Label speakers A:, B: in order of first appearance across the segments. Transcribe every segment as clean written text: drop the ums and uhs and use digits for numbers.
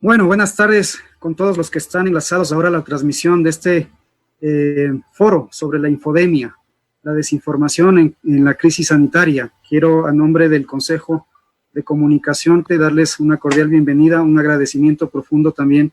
A: Bueno, buenas tardes con todos los que están enlazados ahora a la transmisión de este foro sobre la infodemia, la desinformación en la crisis sanitaria. Quiero, a nombre del Consejo de Comunicación, darles una cordial bienvenida, un agradecimiento profundo también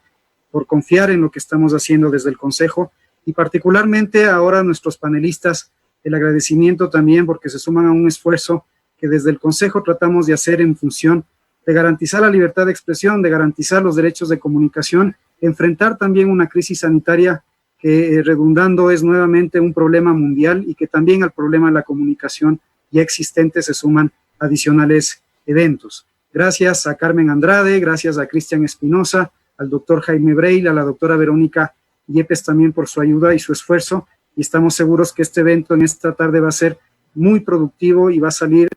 A: por confiar en lo que estamos haciendo desde el Consejo y particularmente ahora a nuestros panelistas, el agradecimiento también porque se suman a un esfuerzo que desde el Consejo tratamos de hacer en función de garantizar la libertad de expresión, de garantizar los derechos de comunicación, enfrentar también una crisis sanitaria que, redundando, es nuevamente un problema mundial y que también al problema de la comunicación ya existente se suman adicionales eventos. Gracias a Carmen Andrade, gracias a Cristian Espinosa, al doctor Jaime Breil, a la doctora Verónica Yepes también por su ayuda y su esfuerzo, y estamos seguros que este evento en esta tarde va a ser muy productivo y va a salir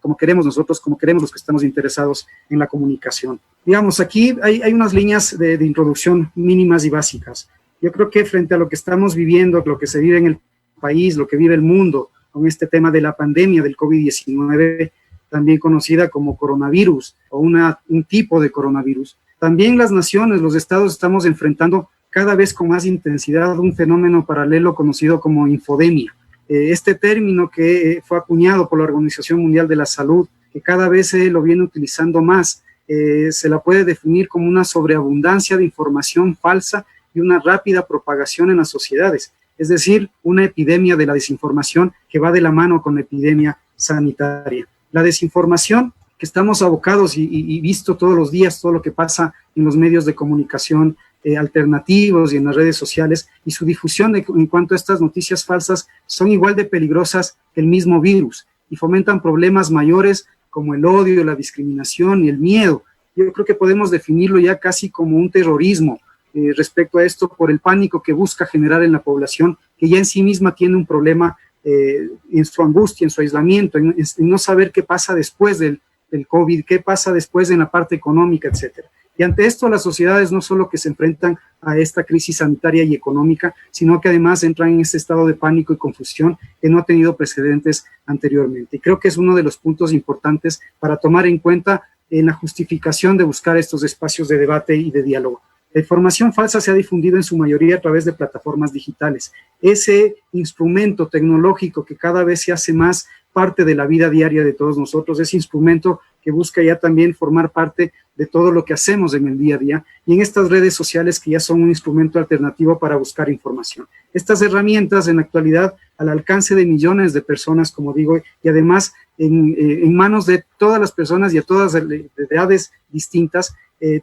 A: como queremos nosotros, como queremos los que estamos interesados en la comunicación. Digamos, aquí hay unas líneas de introducción mínimas y básicas. Yo creo que frente a lo que estamos viviendo, lo que se vive en el país, lo que vive el mundo, con este tema de la pandemia del COVID-19, también conocida como coronavirus o un tipo de coronavirus, también las naciones, los estados estamos enfrentando cada vez con más intensidad un fenómeno paralelo conocido como infodemia. Este término que fue acuñado por la Organización Mundial de la Salud, que cada vez se lo viene utilizando más, se la puede definir como una sobreabundancia de información falsa y una rápida propagación en las sociedades, es decir, una epidemia de la desinformación que va de la mano con la epidemia sanitaria. La desinformación que estamos abocados y visto todos los días, todo lo que pasa en los medios de comunicación alternativos y en las redes sociales, y su difusión en cuanto a estas noticias falsas son igual de peligrosas que el mismo virus y fomentan problemas mayores como el odio, la discriminación y el miedo. Yo creo que podemos definirlo ya casi como un terrorismo respecto a esto, por el pánico que busca generar en la población, que ya en sí misma tiene un problema en su angustia, en su aislamiento, en no saber qué pasa después del COVID, qué pasa después en la parte económica, etcétera. Y ante esto, las sociedades no solo que se enfrentan a esta crisis sanitaria y económica, sino que además entran en este estado de pánico y confusión que no ha tenido precedentes anteriormente. Y creo que es uno de los puntos importantes para tomar en cuenta en la justificación de buscar estos espacios de debate y de diálogo. La información falsa se ha difundido en su mayoría a través de plataformas digitales. Ese instrumento tecnológico que cada vez se hace más parte de la vida diaria de todos nosotros, ese instrumento que busca ya también formar parte de todo lo que hacemos en el día a día, y en estas redes sociales que ya son un instrumento alternativo para buscar información. Estas herramientas en la actualidad al alcance de millones de personas, como digo, y además en manos de todas las personas y a todas de edades distintas,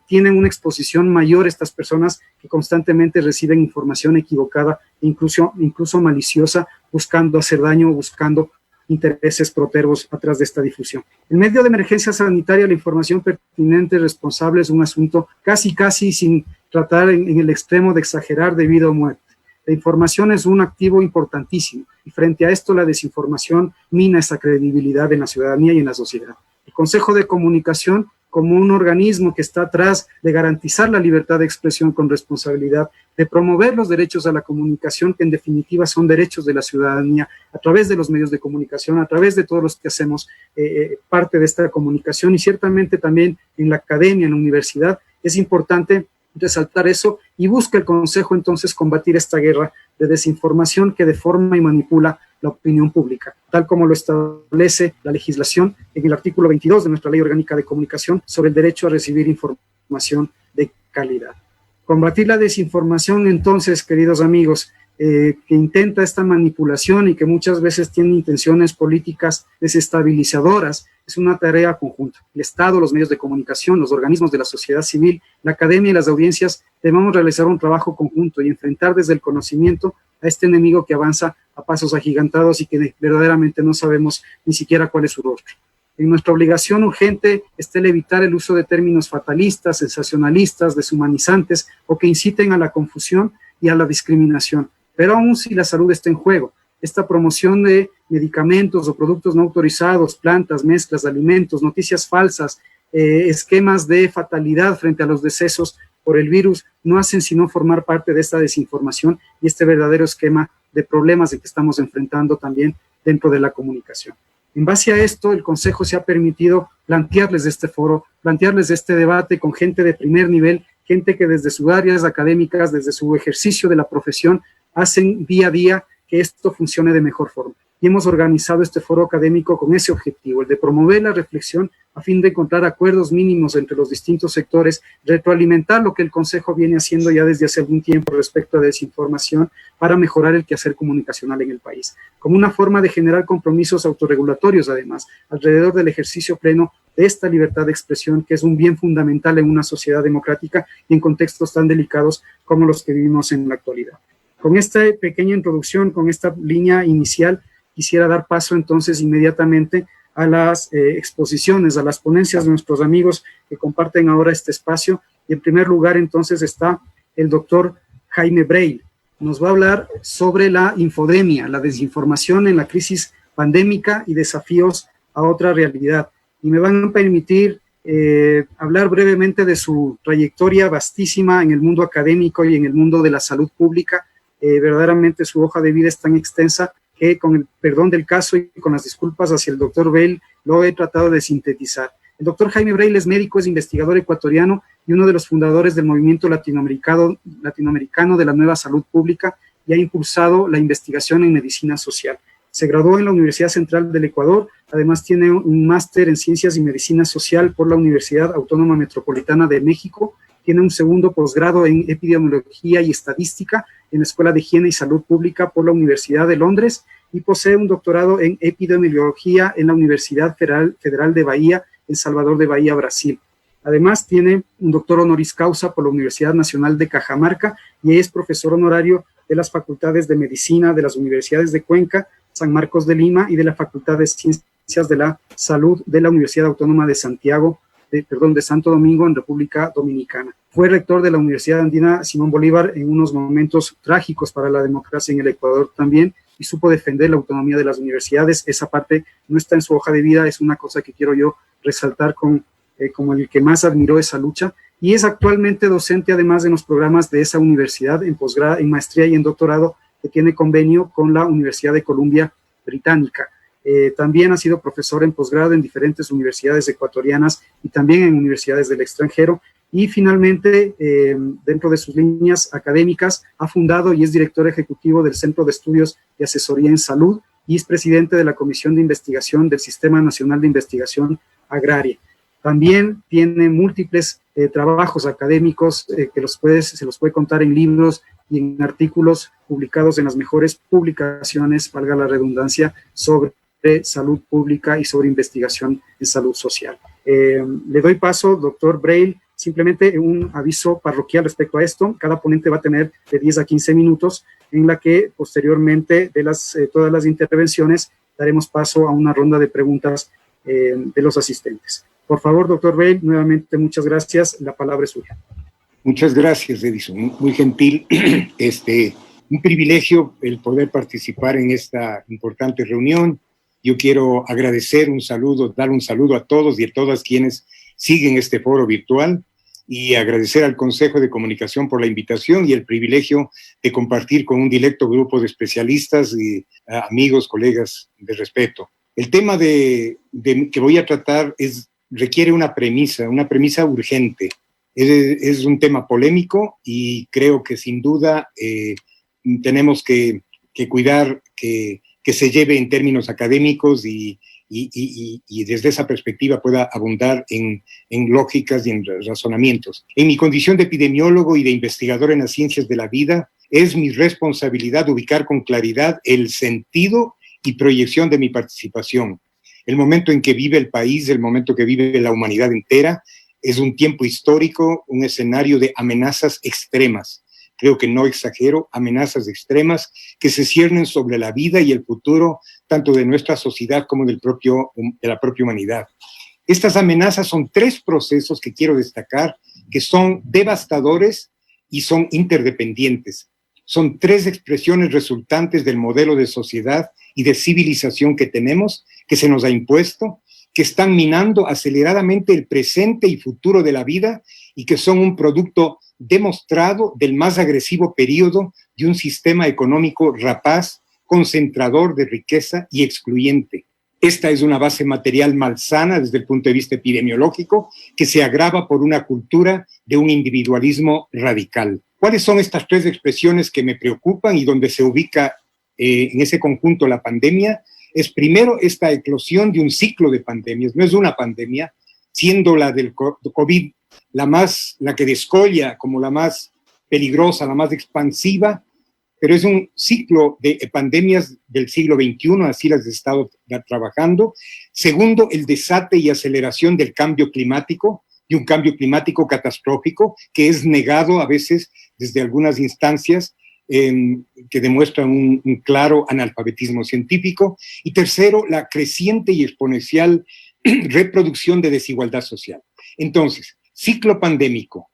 A: tienen una exposición mayor estas personas que constantemente reciben información equivocada, incluso maliciosa, buscando hacer daño, buscando intereses protervos atrás de esta difusión. En medio de emergencia sanitaria, la información pertinente y responsable es un asunto casi sin tratar en el extremo de exagerar de vida o muerte. La información es un activo importantísimo y frente a esto la desinformación mina esa credibilidad en la ciudadanía y en la sociedad. El Consejo de Comunicación, como un organismo que está atrás de garantizar la libertad de expresión con responsabilidad, de promover los derechos a la comunicación, que en definitiva son derechos de la ciudadanía, a través de los medios de comunicación, a través de todos los que hacemos parte de esta comunicación, y ciertamente también en la academia, en la universidad, es importante resaltar eso, y busca el Consejo entonces combatir esta guerra de desinformación que deforma y manipula la opinión pública, tal como lo establece la legislación en el artículo 22 de nuestra Ley Orgánica de Comunicación sobre el derecho a recibir información de calidad. Combatir la desinformación, entonces, queridos amigos, que intenta esta manipulación y que muchas veces tiene intenciones políticas desestabilizadoras, es una tarea conjunta. El Estado, los medios de comunicación, los organismos de la sociedad civil, la academia y las audiencias debemos realizar un trabajo conjunto y enfrentar desde el conocimiento a este enemigo que avanza a pasos agigantados y que verdaderamente no sabemos ni siquiera cuál es su rostro. En nuestra obligación urgente está el evitar el uso de términos fatalistas, sensacionalistas, deshumanizantes o que inciten a la confusión y a la discriminación. Pero aún si la salud está en juego, esta promoción de medicamentos o productos no autorizados, plantas, mezclas de alimentos, noticias falsas, esquemas de fatalidad frente a los decesos por el virus, no hacen sino formar parte de esta desinformación y este verdadero esquema de problemas de que estamos enfrentando también dentro de la comunicación. En base a esto, el Consejo se ha permitido plantearles este foro, plantearles este debate con gente de primer nivel, gente que desde sus áreas académicas, desde su ejercicio de la profesión, hacen día a día que esto funcione de mejor forma. Y hemos organizado este foro académico con ese objetivo, el de promover la reflexión a fin de encontrar acuerdos mínimos entre los distintos sectores, retroalimentar lo que el Consejo viene haciendo ya desde hace algún tiempo respecto a desinformación para mejorar el quehacer comunicacional en el país, como una forma de generar compromisos autorregulatorios, además, alrededor del ejercicio pleno de esta libertad de expresión, que es un bien fundamental en una sociedad democrática y en contextos tan delicados como los que vivimos en la actualidad. Con esta pequeña introducción, con esta línea inicial, quisiera dar paso entonces inmediatamente a las exposiciones, a las ponencias de nuestros amigos que comparten ahora este espacio. Y en primer lugar entonces está el doctor Jaime Breil. Nos va a hablar sobre la infodemia, la desinformación en la crisis pandémica y desafíos a otra realidad. Y me van a permitir hablar brevemente de su trayectoria vastísima en el mundo académico y en el mundo de la salud pública. Verdaderamente su hoja de vida es tan extensa que, con el perdón del caso y con las disculpas hacia el doctor Breil, lo he tratado de sintetizar. El doctor Jaime Breil es médico, es investigador ecuatoriano y uno de los fundadores del movimiento latinoamericano de la nueva salud pública, y ha impulsado la investigación en medicina social. Se graduó en la Universidad Central del Ecuador, además tiene un máster en Ciencias y Medicina Social por la Universidad Autónoma Metropolitana de México, tiene un segundo posgrado en Epidemiología y Estadística en la Escuela de Higiene y Salud Pública por la Universidad de Londres, y posee un doctorado en Epidemiología en la Universidad Federal de Bahía, en Salvador de Bahía, Brasil. Además, tiene un doctor honoris causa por la Universidad Nacional de Cajamarca y es profesor honorario de las Facultades de Medicina de las Universidades de Cuenca, San Marcos de Lima y de la Facultad de Ciencias de la Salud de la Universidad Autónoma de Santo Domingo, en República Dominicana. Fue rector de la Universidad Andina Simón Bolívar en unos momentos trágicos para la democracia en el Ecuador también, y supo defender la autonomía de las universidades. Esa parte no está en su hoja de vida, es una cosa que quiero yo resaltar como el que más admiró esa lucha, y es actualmente docente además en los programas de esa universidad en posgrado, en maestría y en doctorado, que tiene convenio con la Universidad de Columbia Británica. También ha sido profesor en posgrado en diferentes universidades ecuatorianas y también en universidades del extranjero. Y finalmente, dentro de sus líneas académicas, ha fundado y es director ejecutivo del Centro de Estudios y Asesoría en Salud y es presidente de la Comisión de Investigación del Sistema Nacional de Investigación Agraria. También tiene múltiples trabajos académicos que se los puede contar en libros y en artículos publicados en las mejores publicaciones, valga la redundancia, sobre salud pública y sobre investigación en salud social. Le doy paso, doctor Breil. Simplemente un aviso parroquial respecto a esto: cada ponente va a tener de 10 a 15 minutos, en la que posteriormente de todas las intervenciones daremos paso a una ronda de preguntas de los asistentes. Por favor, doctor Breil, nuevamente muchas gracias, la palabra es suya.
B: Muchas gracias, Edison, muy gentil. Un privilegio el poder participar en esta importante reunión. Yo quiero agradecer dar un saludo a todos y a todas quienes siguen este foro virtual, y agradecer al Consejo de Comunicación por la invitación y el privilegio de compartir con un directo grupo de especialistas y amigos, colegas de respeto. El tema que voy a tratar requiere una premisa urgente. Es un tema polémico y creo que sin duda tenemos que cuidar que se lleve en términos académicos y desde esa perspectiva pueda abundar en lógicas y en razonamientos. En mi condición de epidemiólogo y de investigador en las ciencias de la vida, es mi responsabilidad ubicar con claridad el sentido y proyección de mi participación. El momento en que vive el país, el momento que vive la humanidad entera, es un tiempo histórico, un escenario de amenazas extremas. Creo que no exagero, amenazas extremas que se ciernen sobre la vida y el futuro tanto de nuestra sociedad como de la propia humanidad. Estas amenazas son 3 procesos que quiero destacar, que son devastadores y son interdependientes. Son 3 expresiones resultantes del modelo de sociedad y de civilización que tenemos, que se nos ha impuesto, que están minando aceleradamente el presente y futuro de la vida y que son un producto demostrado del más agresivo periodo de un sistema económico rapaz, concentrador de riqueza y excluyente. Esta es una base material malsana desde el punto de vista epidemiológico, que se agrava por una cultura de un individualismo radical. ¿Cuáles son estas tres expresiones que me preocupan y donde se ubica en ese conjunto la pandemia? Es primero esta eclosión de un ciclo de pandemias, no es una pandemia, siendo la del COVID la que descolla como la más peligrosa, la más expansiva, pero es un ciclo de pandemias del siglo XXI, así las he estado trabajando. Segundo, el desate y aceleración del cambio climático, y un cambio climático catastrófico que es negado a veces desde algunas instancias que demuestran un claro analfabetismo científico. Y tercero, la creciente y exponencial reproducción de desigualdad social. Entonces, ciclo pandémico,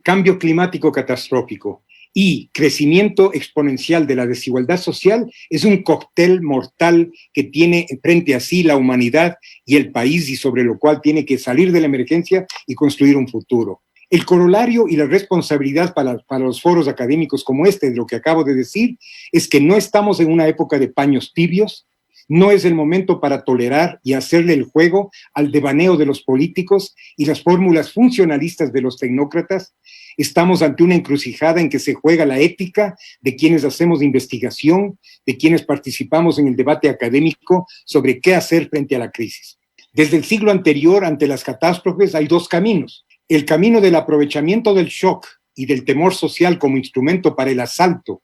B: cambio climático catastrófico y crecimiento exponencial de la desigualdad social es un cóctel mortal que tiene frente a sí la humanidad y el país y sobre lo cual tiene que salir de la emergencia y construir un futuro. El corolario y la responsabilidad para los foros académicos como este, de lo que acabo de decir, es que no estamos en una época de paños tibios. No es el momento para tolerar y hacerle el juego al devaneo de los políticos y las fórmulas funcionalistas de los tecnócratas. Estamos ante una encrucijada en que se juega la ética de quienes hacemos investigación, de quienes participamos en el debate académico sobre qué hacer frente a la crisis. Desde el siglo anterior, ante las catástrofes, hay dos caminos. El camino del aprovechamiento del shock y del temor social como instrumento para el asalto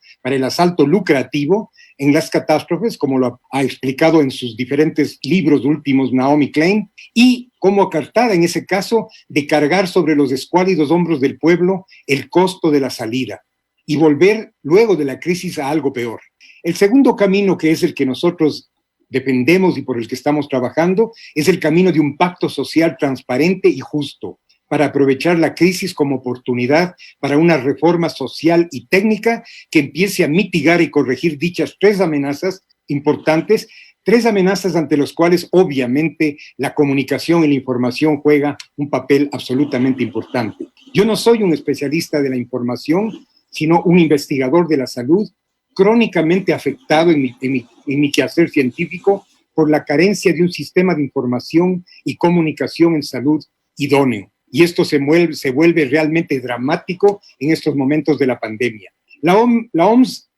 B: lucrativo en las catástrofes, como lo ha explicado en sus diferentes libros últimos Naomi Klein, y como cartada en ese caso de cargar sobre los escuálidos hombros del pueblo el costo de la salida y volver luego de la crisis a algo peor. El segundo camino, que es el que nosotros defendemos y por el que estamos trabajando, es el camino de un pacto social transparente y justo, para aprovechar la crisis como oportunidad para una reforma social y técnica que empiece a mitigar y corregir dichas tres amenazas importantes, tres amenazas ante las cuales obviamente la comunicación y la información juega un papel absolutamente importante. Yo no soy un especialista de la información, sino un investigador de la salud crónicamente afectado en mi quehacer científico por la carencia de un sistema de información y comunicación en salud idóneo. Y esto se vuelve realmente dramático en estos momentos de la pandemia. La OMS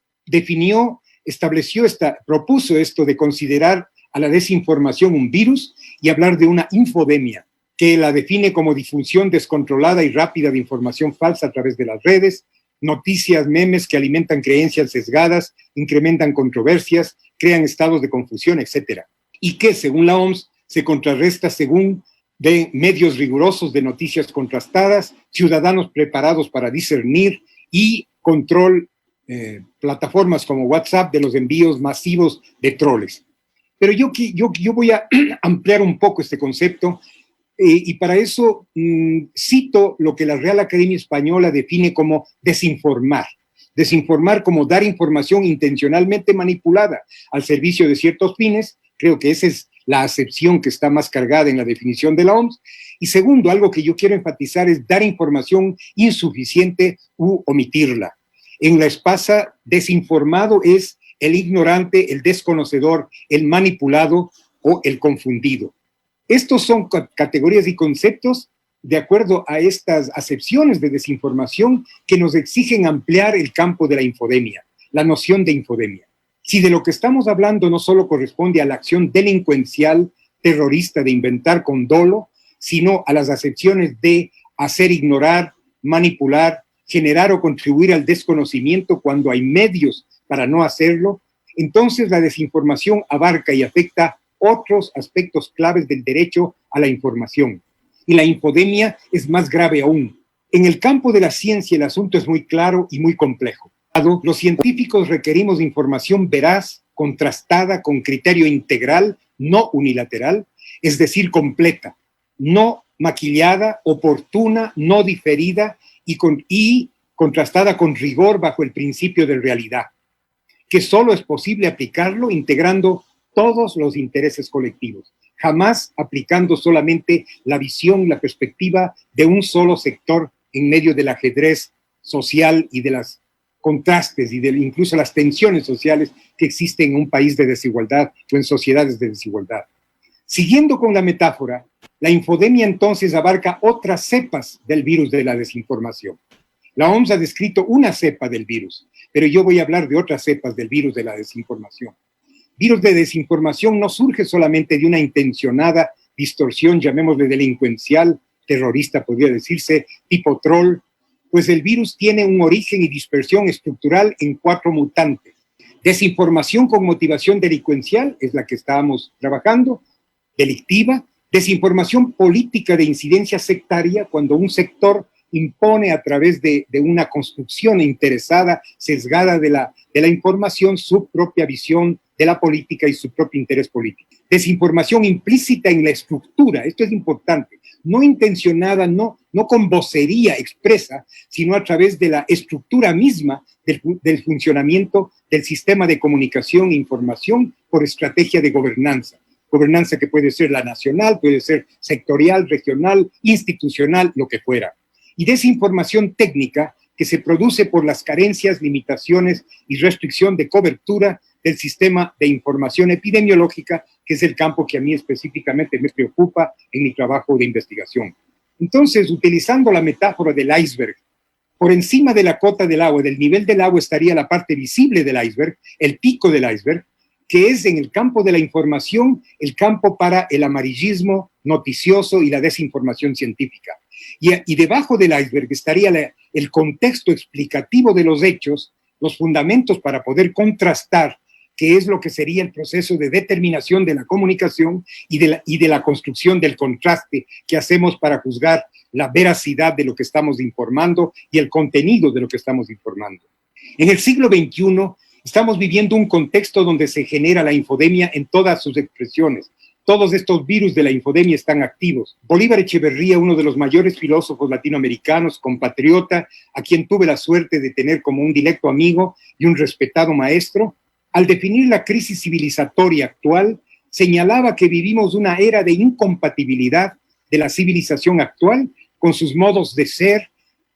B: propuso esto de considerar a la desinformación un virus y hablar de una infodemia, que la define como difusión descontrolada y rápida de información falsa a través de las redes, noticias, memes que alimentan creencias sesgadas, incrementan controversias, crean estados de confusión, etc. Y que, según la OMS, se contrarresta según de medios rigurosos de noticias contrastadas, ciudadanos preparados para discernir y control, plataformas como WhatsApp de los envíos masivos de troles. Pero yo voy a ampliar un poco este concepto y para eso cito lo que la Real Academia Española define como desinformar. Desinformar como dar información intencionalmente manipulada al servicio de ciertos fines. Creo que esa es la acepción que está más cargada en la definición de la OMS. Y segundo, algo que yo quiero enfatizar es dar información insuficiente u omitirla. En la espasa, desinformado es el ignorante, el desconocedor, el manipulado o el confundido. Estos son categorías y conceptos de acuerdo a estas acepciones de desinformación que nos exigen ampliar el campo de la infodemia, la noción de infodemia. Si de lo que estamos hablando no solo corresponde a la acción delincuencial, terrorista de inventar con dolo, sino a las acepciones de hacer ignorar, manipular, generar o contribuir al desconocimiento cuando hay medios para no hacerlo, entonces la desinformación abarca y afecta otros aspectos claves del derecho a la información. Y la infodemia es más grave aún. En el campo de la ciencia el asunto es muy claro y muy complejo. Los científicos requerimos información veraz, contrastada, con criterio integral, no unilateral, es decir, completa, no maquillada, oportuna, no diferida y contrastada con rigor bajo el principio de realidad, que solo es posible aplicarlo integrando todos los intereses colectivos, jamás aplicando solamente la visión, la perspectiva de un solo sector en medio del ajedrez social y de las contrastes y incluso las tensiones sociales que existen en un país de desigualdad o en sociedades de desigualdad. Siguiendo con la metáfora, la infodemia entonces abarca otras cepas del virus de la desinformación. La OMS ha descrito una cepa del virus, pero yo voy a hablar de otras cepas del virus de la desinformación. Virus de desinformación no surge solamente de una intencionada distorsión, llamémosle delincuencial, terrorista podría decirse, tipo troll, pues el virus tiene un origen y dispersión estructural en 4 mutantes. Desinformación con motivación delincuencial, es la que estábamos trabajando, delictiva. Desinformación política de incidencia sectaria, cuando un sector impone a través de una construcción interesada, sesgada de la información, su propia visión de la política y su propio interés político. Desinformación implícita en la estructura, esto es importante, no intencionada, no con vocería expresa, sino a través de la estructura misma del funcionamiento del sistema de comunicación e información por estrategia de gobernanza. Gobernanza que puede ser la nacional, puede ser sectorial, regional, institucional, lo que fuera. Y desinformación técnica que se produce por las carencias, limitaciones y restricción de cobertura del sistema de información epidemiológica, que es el campo que a mí específicamente me preocupa en mi trabajo de investigación. Entonces, utilizando la metáfora del iceberg, por encima de la cota del agua, del nivel del agua, estaría la parte visible del iceberg, el pico del iceberg, que es en el campo de la información, el campo para el amarillismo noticioso y la desinformación científica. Y debajo del iceberg estaría el contexto explicativo de los hechos, los fundamentos para poder contrastar qué es lo que sería el proceso de determinación de la comunicación y de la construcción del contraste que hacemos para juzgar la veracidad de lo que estamos informando y el contenido de lo que estamos informando. En el siglo XXI estamos viviendo un contexto donde se genera la infodemia en todas sus expresiones. Todos estos virus de la infodemia están activos. Bolívar Echeverría, uno de los mayores filósofos latinoamericanos, compatriota, a quien tuve la suerte de tener como un directo amigo y un respetado maestro, al definir la crisis civilizatoria actual, señalaba que vivimos una era de incompatibilidad de la civilización actual con sus modos de ser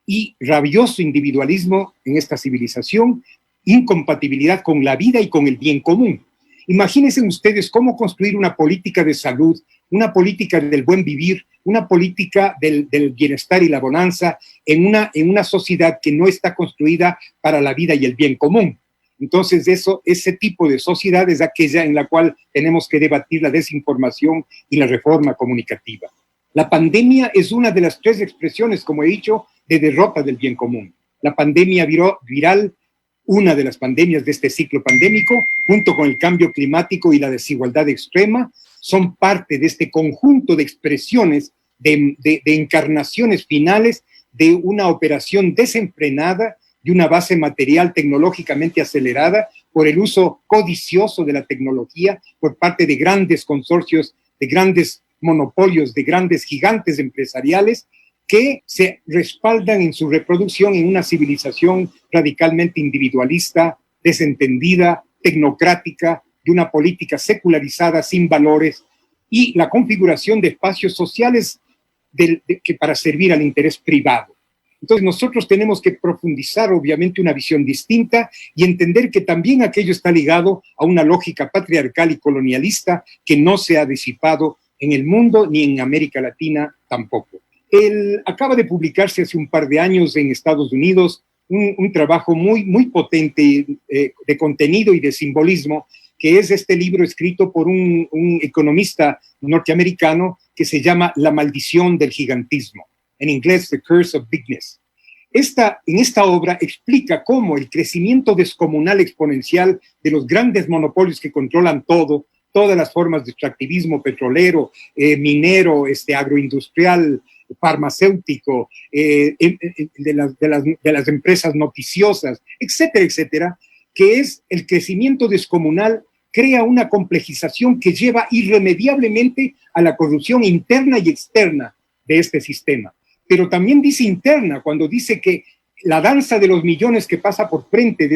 B: y rabioso individualismo en esta civilización, incompatibilidad con la vida y con el bien común. Imagínense ustedes cómo construir una política de salud, una política del buen vivir, una política del bienestar y la bonanza en una sociedad que no está construida para la vida y el bien común. Entonces ese tipo de sociedad es aquella en la cual tenemos que debatir la desinformación y la reforma comunicativa. La pandemia es una de las 3 expresiones, como he dicho, de derrota del bien común. La pandemia viral, una de las pandemias de este ciclo pandémico, junto con el cambio climático y la desigualdad extrema, son parte de este conjunto de expresiones, de encarnaciones finales de una operación desenfrenada, de una base material tecnológicamente acelerada por el uso codicioso de la tecnología por parte de grandes consorcios, de grandes monopolios, de grandes gigantes empresariales que se respaldan en su reproducción en una civilización radicalmente individualista, desentendida, tecnocrática, de una política secularizada sin valores y la configuración de espacios sociales que para servir al interés privado. Entonces nosotros tenemos que profundizar obviamente una visión distinta y entender que también aquello está ligado a una lógica patriarcal y colonialista que no se ha disipado en el mundo ni en América Latina tampoco. Acaba de publicarse hace un par de años en Estados Unidos un trabajo muy, muy potente de contenido y de simbolismo, que es este libro escrito por un economista norteamericano que se llama La maldición del gigantismo, en inglés The Curse of Bigness. En esta obra explica cómo el crecimiento descomunal exponencial de los grandes monopolios que controlan todas las formas de extractivismo petrolero, minero, agroindustrial, farmacéutico, de las empresas noticiosas, etcétera, etcétera, que es el crecimiento descomunal, crea una complejización que lleva irremediablemente a la corrupción interna y externa de este sistema. Pero también dice interna, cuando dice que la danza de los millones que pasa por frente de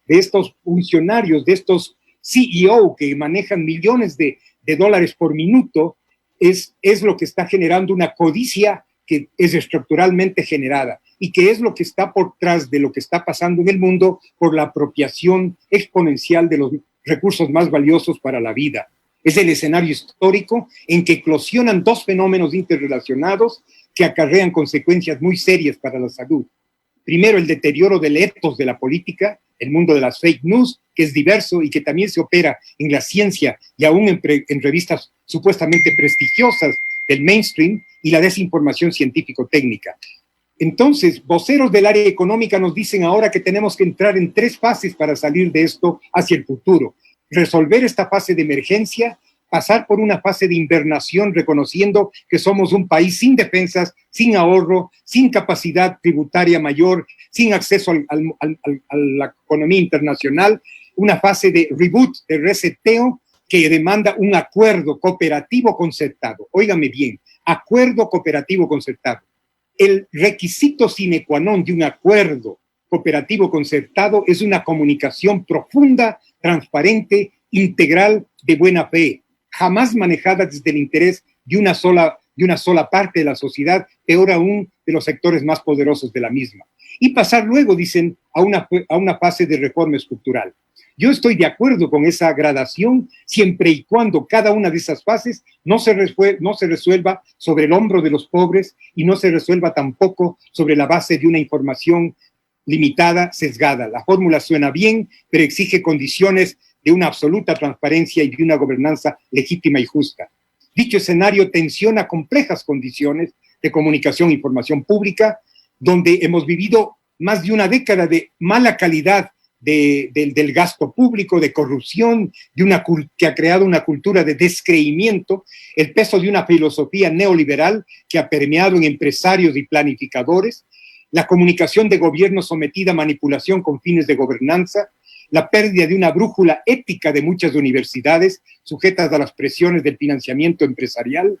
B: estos funcionarios, de estos CEO que manejan millones de dólares por minuto, es lo que está generando una codicia que es estructuralmente generada. y que es lo que está por detrás de lo que está pasando en el mundo por la apropiación exponencial de los recursos más valiosos para la vida. Es el escenario histórico en que eclosionan dos fenómenos interrelacionados que acarrean consecuencias muy serias para la salud. Primero, el deterioro del ethos de la política, el mundo de las fake news, que es diverso y que también se opera en la ciencia y aún en revistas supuestamente prestigiosas del mainstream, y la desinformación científico-técnica. Entonces, voceros del área económica nos dicen ahora que tenemos que entrar en 3 fases para salir de esto hacia el futuro. Resolver esta fase de emergencia, pasar por una fase de invernación, reconociendo que somos un país sin defensas, sin ahorro, sin capacidad tributaria mayor, sin acceso a la economía internacional, una fase de reboot, de reseteo, que demanda un acuerdo cooperativo concertado. Óigame bien, acuerdo cooperativo concertado. El requisito sine qua non de un acuerdo cooperativo concertado es una comunicación profunda, transparente, integral, de buena fe, jamás manejada desde el interés de una sola parte de la sociedad, peor aún de los sectores más poderosos de la misma. Y pasar luego, dicen, a una fase de reforma estructural. Yo estoy de acuerdo con esa gradación siempre y cuando cada una de esas fases no se resuelva sobre el hombro de los pobres y no se resuelva tampoco sobre la base de una información limitada, sesgada. La fórmula suena bien, pero exige condiciones de una absoluta transparencia y de una gobernanza legítima y justa. Dicho escenario tensiona complejas condiciones de comunicación e información pública, donde hemos vivido más de una década de mala calidad del gasto público, de corrupción, que ha creado una cultura de descreimiento, el peso de una filosofía neoliberal que ha permeado en empresarios y planificadores, la comunicación de gobierno sometida a manipulación con fines de gobernanza, la pérdida de una brújula ética de muchas universidades sujetas a las presiones del financiamiento empresarial,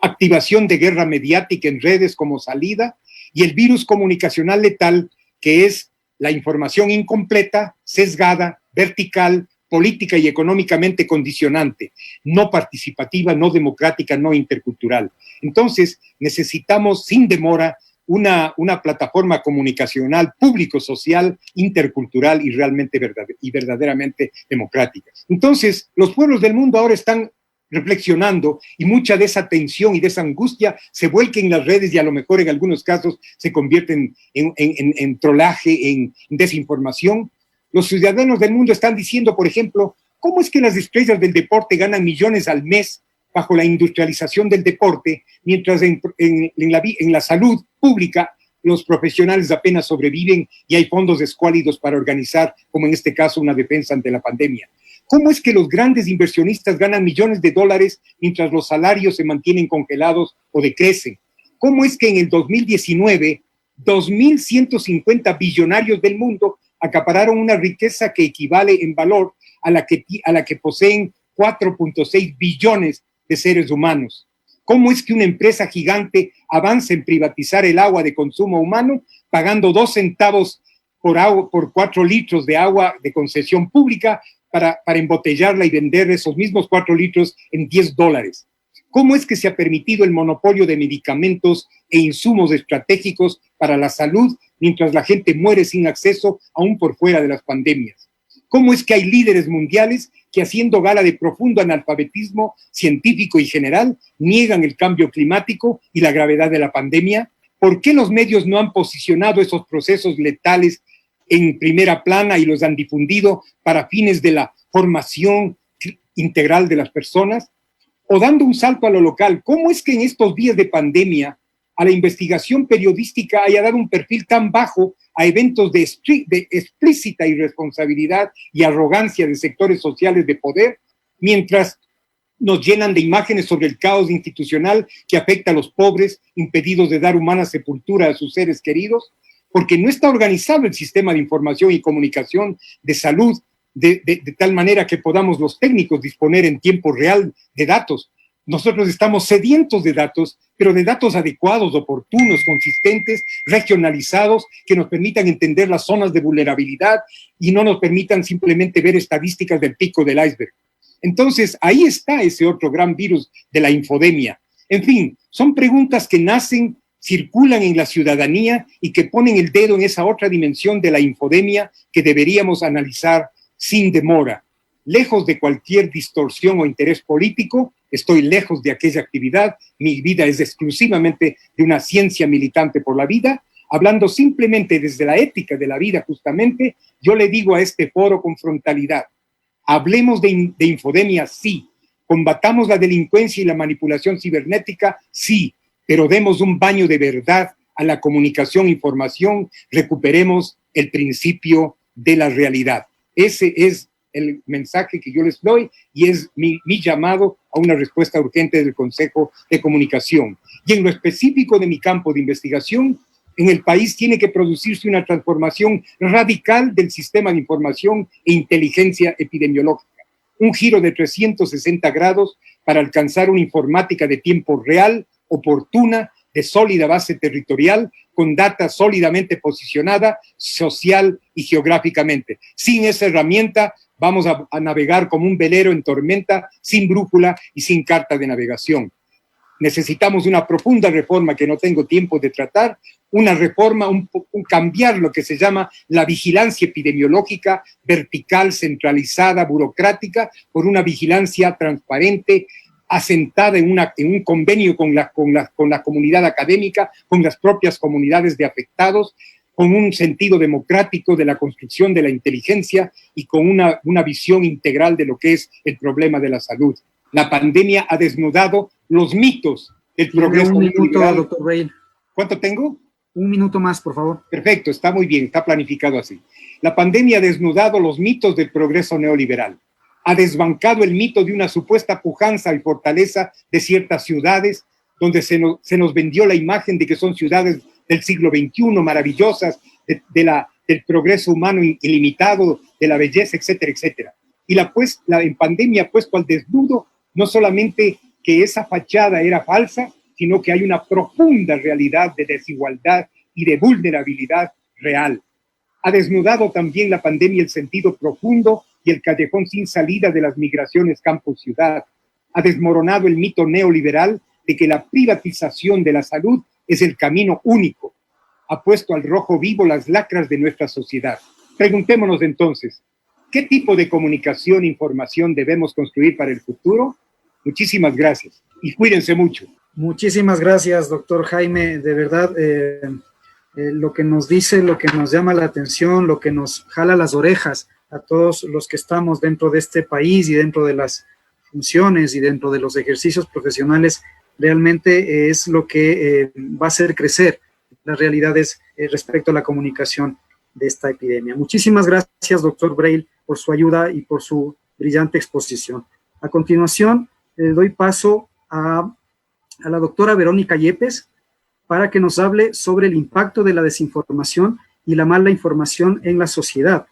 B: activación de guerra mediática en redes como salida y el virus comunicacional letal que es la información incompleta, sesgada, vertical, política y económicamente condicionante, no participativa, no democrática, no intercultural. Entonces, necesitamos sin demora una plataforma comunicacional público-social, intercultural y verdaderamente democrática. Entonces, los pueblos del mundo ahora están reflexionando y mucha de esa tensión y de esa angustia se vuelca en las redes y a lo mejor en algunos casos se convierte en trolaje, en desinformación. Los ciudadanos del mundo están diciendo, por ejemplo, ¿cómo es que las estrellas del deporte ganan millones al mes bajo la industrialización del deporte, mientras en la salud pública los profesionales apenas sobreviven y hay fondos escuálidos para organizar, como en este caso, una defensa ante la pandemia? ¿Cómo es que los grandes inversionistas ganan millones de dólares mientras los salarios se mantienen congelados o decrecen? ¿Cómo es que en el 2019, 2.150 billonarios del mundo acapararon una riqueza que equivale en valor a la que poseen 4.6 billones de seres humanos? ¿Cómo es que una empresa gigante avanza en privatizar el agua de consumo humano pagando 2 centavos por 4 litros de agua de concesión pública para embotellarla y vender esos mismos 4 litros en $10? ¿Cómo es que se ha permitido el monopolio de medicamentos e insumos estratégicos para la salud mientras la gente muere sin acceso aún por fuera de las pandemias? ¿Cómo es que hay líderes mundiales que, haciendo gala de profundo analfabetismo científico y general, niegan el cambio climático y la gravedad de la pandemia? ¿Por qué los medios no han posicionado esos procesos letales en primera plana y los han difundido para fines de la formación integral de las personas? O dando un salto a lo local, ¿cómo es que en estos días de pandemia a la investigación periodística haya dado un perfil tan bajo a eventos de explícita irresponsabilidad y arrogancia de sectores sociales de poder, mientras nos llenan de imágenes sobre el caos institucional que afecta a los pobres, impedidos de dar humana sepultura a sus seres queridos? Porque no está organizado el sistema de información y comunicación de salud de tal manera que podamos los técnicos disponer en tiempo real de datos. Nosotros estamos sedientos de datos, pero de datos adecuados, oportunos, consistentes, regionalizados, que nos permitan entender las zonas de vulnerabilidad y no nos permitan simplemente ver estadísticas del pico del iceberg. Entonces, ahí está ese otro gran virus de la infodemia. En fin, son preguntas que nacen circulan en la ciudadanía y que ponen el dedo en esa otra dimensión de la infodemia que deberíamos analizar sin demora. Lejos de cualquier distorsión o interés político, estoy lejos de aquella actividad, mi vida es exclusivamente de una ciencia militante por la vida, hablando simplemente desde la ética de la vida justamente, yo le digo a este foro con frontalidad, hablemos de infodemia, sí, combatamos la delincuencia y la manipulación cibernética, sí, pero demos un baño de verdad a la comunicación e información, recuperemos el principio de la realidad. Ese es el mensaje que yo les doy y es mi llamado a una respuesta urgente del Consejo de Comunicación. Y en lo específico de mi campo de investigación, en el país tiene que producirse una transformación radical del sistema de información e inteligencia epidemiológica. Un giro de 360 grados para alcanzar una informática de tiempo real, oportuna, de sólida base territorial, con data sólidamente posicionada, social y geográficamente. Sin esa herramienta vamos a navegar como un velero en tormenta, sin brújula y sin carta de navegación. Necesitamos una profunda reforma que no tengo tiempo de tratar, una reforma, cambiar lo que se llama la vigilancia epidemiológica vertical, centralizada, burocrática, por una vigilancia transparente, asentada en un convenio con la comunidad académica, con las propias comunidades de afectados, con un sentido democrático de la construcción de la inteligencia y con una visión integral de lo que es el problema de la salud. La pandemia ha desnudado los mitos del progreso.
A: Un minuto, doctor Braille.
B: ¿Cuánto tengo?
A: Un minuto más, por favor.
B: Perfecto, está muy bien, está planificado así. La pandemia ha desnudado los mitos del progreso neoliberal. Ha desbancado el mito de una supuesta pujanza y fortaleza de ciertas ciudades, donde se nos vendió la imagen de que son ciudades del siglo XXI, maravillosas, del progreso humano ilimitado, de la belleza, etcétera, etcétera. Y en pandemia ha puesto al desnudo no solamente que esa fachada era falsa, sino que hay una profunda realidad de desigualdad y de vulnerabilidad real. Ha desnudado también la pandemia el sentido profundo y el callejón sin salida de las migraciones campo-ciudad. Ha desmoronado el mito neoliberal de que la privatización de la salud es el camino único. Ha puesto al rojo vivo las lacras de nuestra sociedad. Preguntémonos entonces, ¿qué tipo de comunicación e información debemos construir para el futuro? Muchísimas gracias y cuídense mucho.
A: Muchísimas gracias, doctor Jaime. De verdad, lo que nos dice, lo que nos llama la atención, lo que nos jala las orejas a todos los que estamos dentro de este país y dentro de las funciones y dentro de los ejercicios profesionales, realmente es lo que va a hacer crecer las realidades respecto a la comunicación de esta epidemia. Muchísimas gracias, doctor Braille, por su ayuda y por su brillante exposición. A continuación, doy paso a la doctora Verónica Yepes para que nos hable sobre el impacto de la desinformación y la mala información en la sociedad.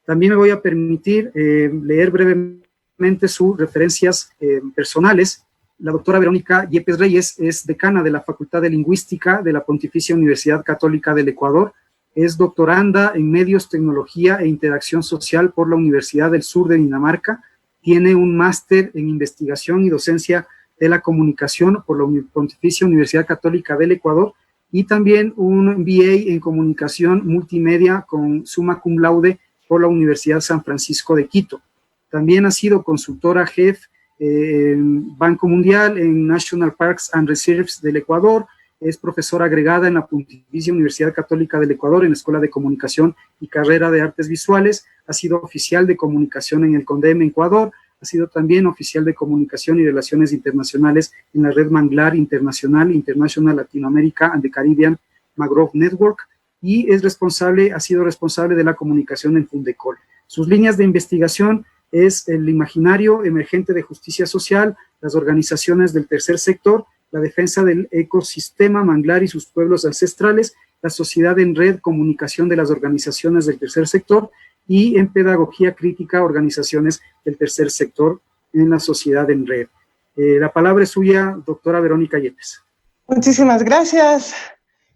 A: También me voy a permitir leer brevemente sus referencias personales. La doctora Verónica Yepes Reyes es decana de la Facultad de Lingüística de la Pontificia Universidad Católica del Ecuador. Es doctoranda en Medios, Tecnología e Interacción Social por la Universidad del Sur de Dinamarca. Tiene un máster en Investigación y Docencia de la Comunicación por la Pontificia Universidad Católica del Ecuador y también un MBA en Comunicación Multimedia con summa cum laude por la Universidad San Francisco de Quito. También ha sido consultora jefe en Banco Mundial, en National Parks and Reserves del Ecuador. Es profesora agregada en la Pontificia Universidad Católica del Ecuador en la Escuela de Comunicación y Carrera de Artes Visuales. Ha sido oficial de comunicación en el CONDEM Ecuador. Ha sido también oficial de comunicación y relaciones internacionales en la red Manglar Internacional, International Latinoamérica and the Caribbean Mangrove Network, y ha sido responsable de la comunicación en Fundecol. Sus líneas de investigación es el imaginario emergente de justicia social, las organizaciones del tercer sector, la defensa del ecosistema manglar y sus pueblos ancestrales, la sociedad en red, comunicación de las organizaciones del tercer sector, y en pedagogía crítica, organizaciones del tercer sector en la sociedad en red. La palabra es suya, doctora Verónica Yepes.
C: Muchísimas gracias,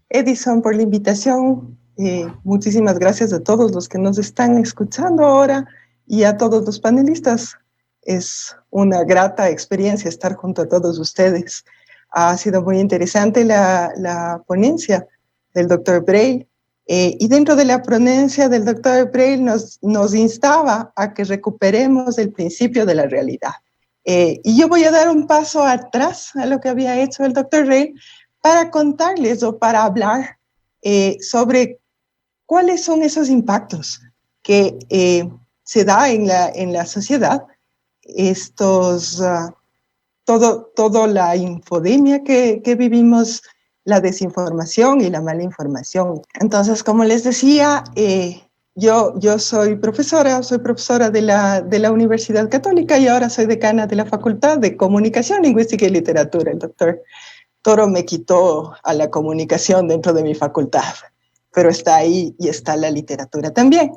C: Edison, por la invitación. Muchísimas gracias a todos los que nos están escuchando ahora y a todos los panelistas. Es una grata experiencia estar junto a todos ustedes. Ha sido muy interesante la ponencia del doctor Breil. Y dentro de la ponencia del doctor Breil nos instaba a que recuperemos el principio de la realidad. Y yo voy a dar un paso atrás a lo que había hecho el doctor Breil para contarles o para hablar sobre cuáles son esos impactos que se da en la sociedad, toda la infodemia que vivimos, la desinformación y la mala información. Entonces, como les decía, yo soy profesora de la Universidad Católica y ahora soy decana de la Facultad de Comunicación, Lingüística y Literatura. El doctor Toro me quitó a la comunicación dentro de mi facultad, pero está ahí y está la literatura también.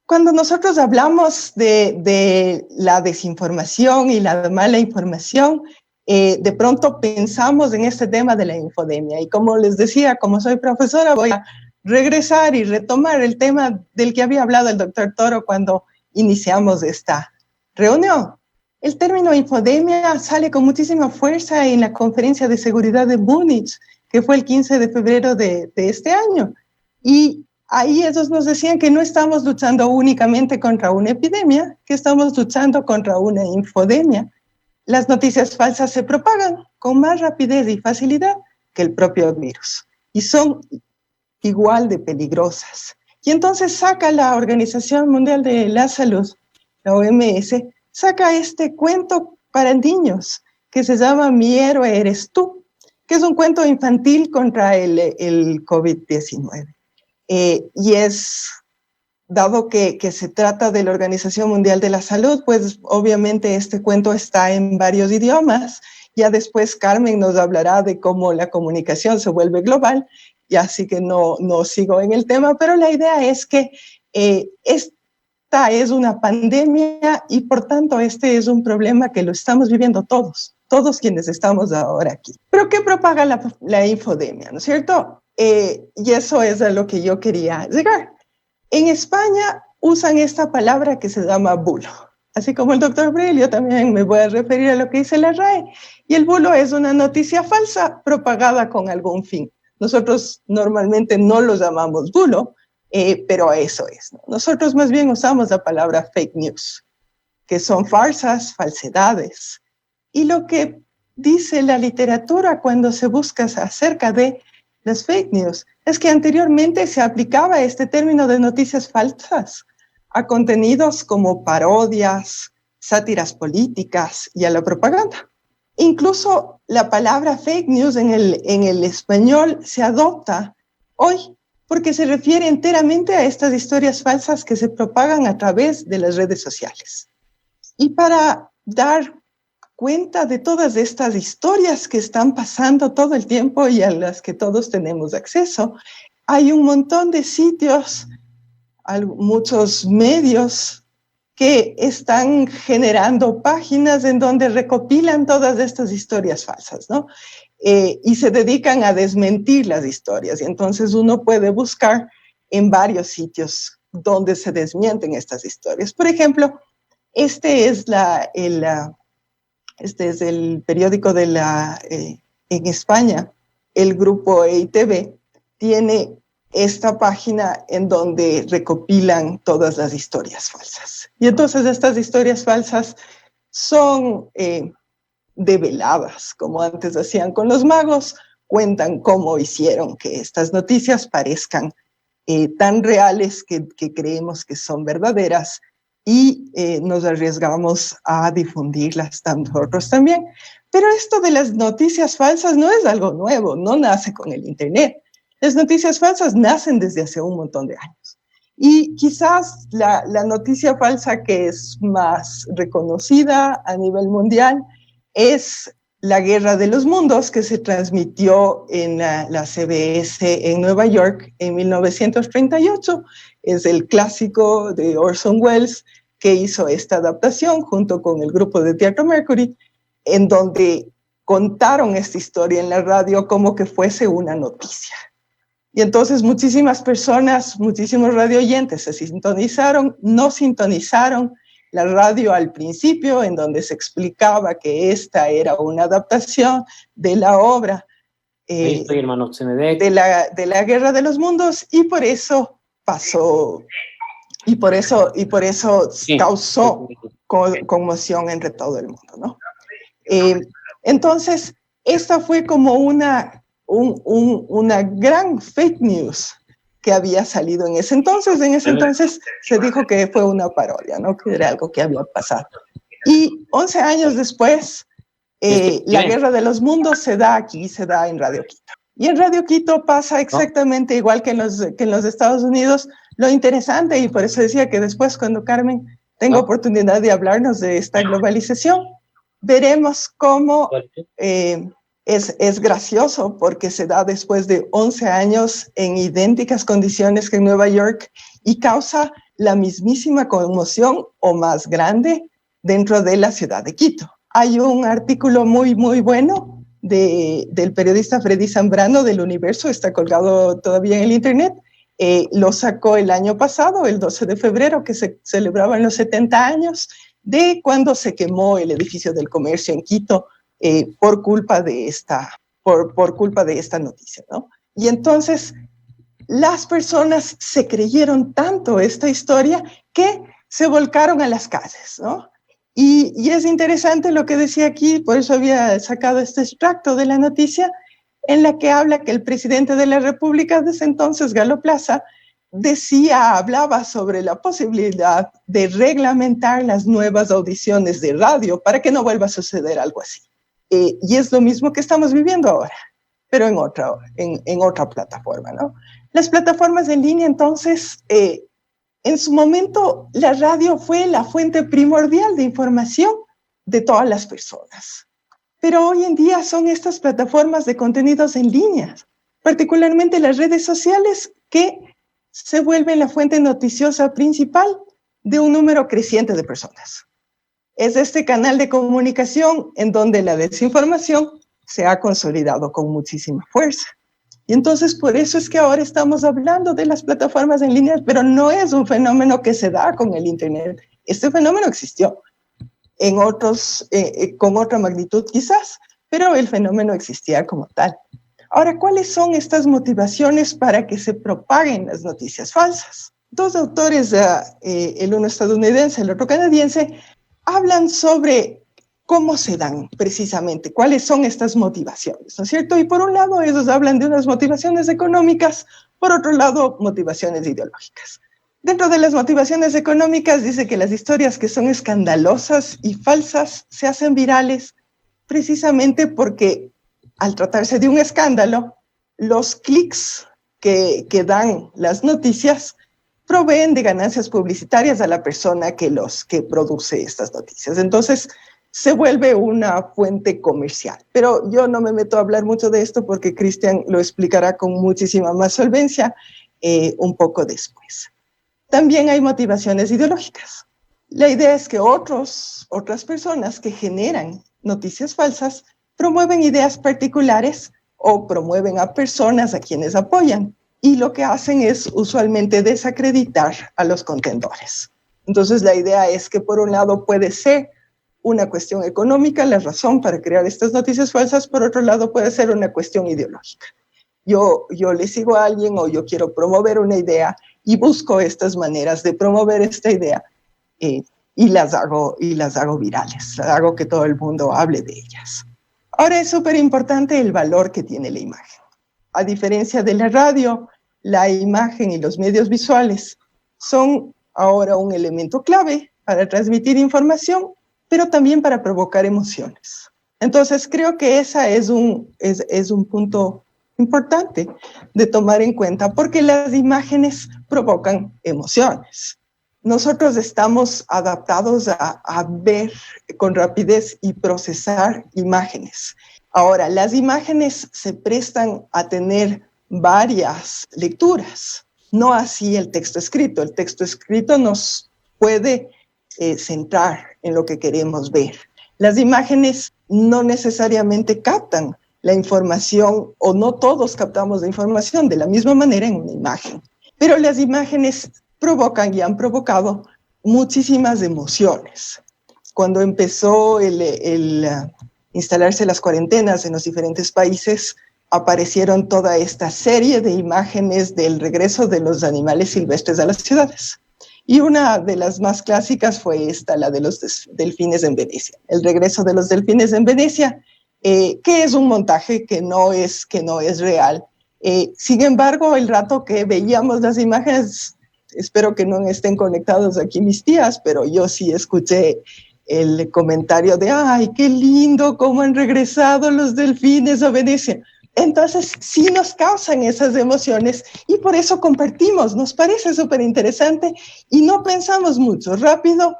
C: Cuando nosotros hablamos de la desinformación y la mala información, de pronto pensamos en este tema de la infodemia. Y como les decía, como soy profesora, voy a regresar y retomar el tema del que había hablado el doctor Toro cuando iniciamos esta reunión. El término infodemia sale con muchísima fuerza en la Conferencia de Seguridad de Múnich, que fue el 15 de febrero de este año. Y ahí ellos nos decían que no estamos luchando únicamente contra una epidemia, que estamos luchando contra una infodemia. Las noticias falsas se propagan con más rapidez y facilidad que el propio virus y son igual de peligrosas. Y entonces saca la Organización Mundial de la Salud, la OMS, saca este cuento para niños que se llama Mi héroe eres tú, que es un cuento infantil contra el COVID-19. Y dado que se trata de la Organización Mundial de la Salud, pues obviamente este cuento está en varios idiomas. Ya después Carmen nos hablará de cómo la comunicación se vuelve global, y así que no sigo en el tema, pero la idea es que esta es una pandemia y por tanto este es un problema que lo estamos viviendo todos quienes estamos ahora aquí. ¿Pero qué propaga la infodemia, no es cierto? Y eso es a lo que yo quería llegar. En España usan esta palabra que se llama bulo. Así como el doctor Breil, yo también me voy a referir a lo que dice la RAE. Y el bulo es una noticia falsa propagada con algún fin. Nosotros normalmente no lo llamamos bulo, pero eso es, ¿no? Nosotros más bien usamos la palabra fake news, que son farsas, falsedades. Y lo que dice la literatura cuando se busca acerca de las fake news es que anteriormente se aplicaba este término de noticias falsas a contenidos como parodias, sátiras políticas y a la propaganda. Incluso la palabra fake news en el español se adopta hoy porque se refiere enteramente a estas historias falsas que se propagan a través de las redes sociales. Y para dar cuenta de todas estas historias que están pasando todo el tiempo y a las que todos tenemos acceso, hay un montón de sitios, muchos medios que están generando páginas en donde recopilan todas estas historias falsas, ¿no? Y se dedican a desmentir las historias. Y entonces uno puede buscar en varios sitios donde se desmienten estas historias. Por ejemplo, este es el periódico en España. El grupo EITV tiene esta página en donde recopilan todas las historias falsas. Y entonces estas historias falsas son develadas, como antes hacían con los magos, cuentan cómo hicieron que estas noticias parezcan tan reales que creemos que son verdaderas y nos arriesgamos a difundirlas nosotros también. Pero esto de las noticias falsas no es algo nuevo, no nace con el Internet. Las noticias falsas nacen desde hace un montón de años. Y quizás la noticia falsa que es más reconocida a nivel mundial es la Guerra de los Mundos, que se transmitió en la CBS en Nueva York en 1938. Es el clásico de Orson Welles que hizo esta adaptación junto con el grupo de teatro Mercury, en donde contaron esta historia en la radio como que fuese una noticia. Y entonces muchísimas personas, muchísimos radioyentes se sintonizaron, no sintonizaron la radio al principio, en donde se explicaba que esta era una adaptación de la obra
D: hermano, se me ve.
C: de la Guerra de los Mundos, y por eso pasó, y por eso sí, causó conmoción entre todo el mundo, ¿no? Entonces, esta fue como una gran fake news que había salido en ese entonces. En ese entonces se dijo que fue una parodia, ¿no? Que era algo que había pasado. Y 11 años después, la Guerra de los Mundos se da aquí, se da en Radio Quito. Y en Radio Quito pasa exactamente igual que en los Estados Unidos. Lo interesante, y por eso decía que después, cuando Carmen tenga oportunidad de hablarnos de esta globalización, veremos cómo es gracioso, porque se da después de 11 años en idénticas condiciones que en Nueva York, y causa la mismísima conmoción o más grande dentro de la ciudad de Quito. Hay un artículo muy, muy bueno del periodista Freddy Zambrano del Universo, está colgado todavía en el internet. Lo sacó el año pasado, el 12 de febrero, que se celebraban los 70 años de cuando se quemó el edificio del comercio en Quito por culpa de esta noticia, ¿no? Y entonces las personas se creyeron tanto esta historia que se volcaron a las calles, ¿no? Y es interesante lo que decía aquí, por eso había sacado este extracto de la noticia, en la que habla que el presidente de la República de ese entonces, Galo Plaza, hablaba sobre la posibilidad de reglamentar las nuevas audiciones de radio para que no vuelva a suceder algo así. Y es lo mismo que estamos viviendo ahora, pero en otra plataforma, ¿no? Las plataformas en línea, entonces, en su momento, la radio fue la fuente primordial de información de todas las personas. Pero hoy en día son estas plataformas de contenidos en línea, particularmente las redes sociales, que se vuelven la fuente noticiosa principal de un número creciente de personas. Es este canal de comunicación en donde la desinformación se ha consolidado con muchísima fuerza. Y entonces por eso es que ahora estamos hablando de las plataformas en línea, pero no es un fenómeno que se da con el Internet. Este fenómeno existió en con otra magnitud quizás, pero el fenómeno existía como tal. Ahora, ¿cuáles son estas motivaciones para que se propaguen las noticias falsas? Dos autores, el uno estadounidense, el otro canadiense, hablan sobre cómo se dan precisamente, cuáles son estas motivaciones, ¿no es cierto? Y por un lado, ellos hablan de unas motivaciones económicas, por otro lado, motivaciones ideológicas. Dentro de las motivaciones económicas, dice que las historias que son escandalosas y falsas se hacen virales precisamente porque, al tratarse de un escándalo, los clics que dan las noticias proveen de ganancias publicitarias a la persona que produce estas noticias. Entonces, se vuelve una fuente comercial. Pero yo no me meto a hablar mucho de esto porque Cristian lo explicará con muchísima más solvencia un poco después. También hay motivaciones ideológicas. La idea es que otras personas que generan noticias falsas promueven ideas particulares o promueven a personas a quienes apoyan, y lo que hacen es usualmente desacreditar a los contendores. Entonces la idea es que por un lado puede ser una cuestión económica, la razón para crear estas noticias falsas, por otro lado puede ser una cuestión ideológica. Yo le sigo a alguien o yo quiero promover una idea y busco estas maneras de promover esta idea y las hago virales, hago que todo el mundo hable de ellas. Ahora es súper importante el valor que tiene la imagen. A diferencia de la radio, la imagen y los medios visuales son ahora un elemento clave para transmitir información, pero también para provocar emociones. Entonces creo que ese es un punto importante de tomar en cuenta, porque las imágenes provocan emociones. Nosotros estamos adaptados a ver con rapidez y procesar imágenes. Ahora, las imágenes se prestan a tener varias lecturas, no así el texto escrito. El texto escrito nos puede centrar en lo que queremos ver. Las imágenes no necesariamente captan la información, o no todos captamos la información de la misma manera en una imagen, pero las imágenes provocan y han provocado muchísimas emociones. Cuando empezó instalarse las cuarentenas en los diferentes países, aparecieron toda esta serie de imágenes del regreso de los animales silvestres a las ciudades. Y una de las más clásicas fue esta, la de los delfines en Venecia. El regreso de los delfines en Venecia, que es un montaje que no es real. Sin embargo, el rato que veíamos las imágenes, espero que no estén conectados aquí mis tías, pero yo sí escuché el comentario de ¡ay, qué lindo cómo han regresado los delfines a Venecia! Entonces, sí nos causan esas emociones y por eso compartimos. Nos parece súper interesante y no pensamos mucho. Rápido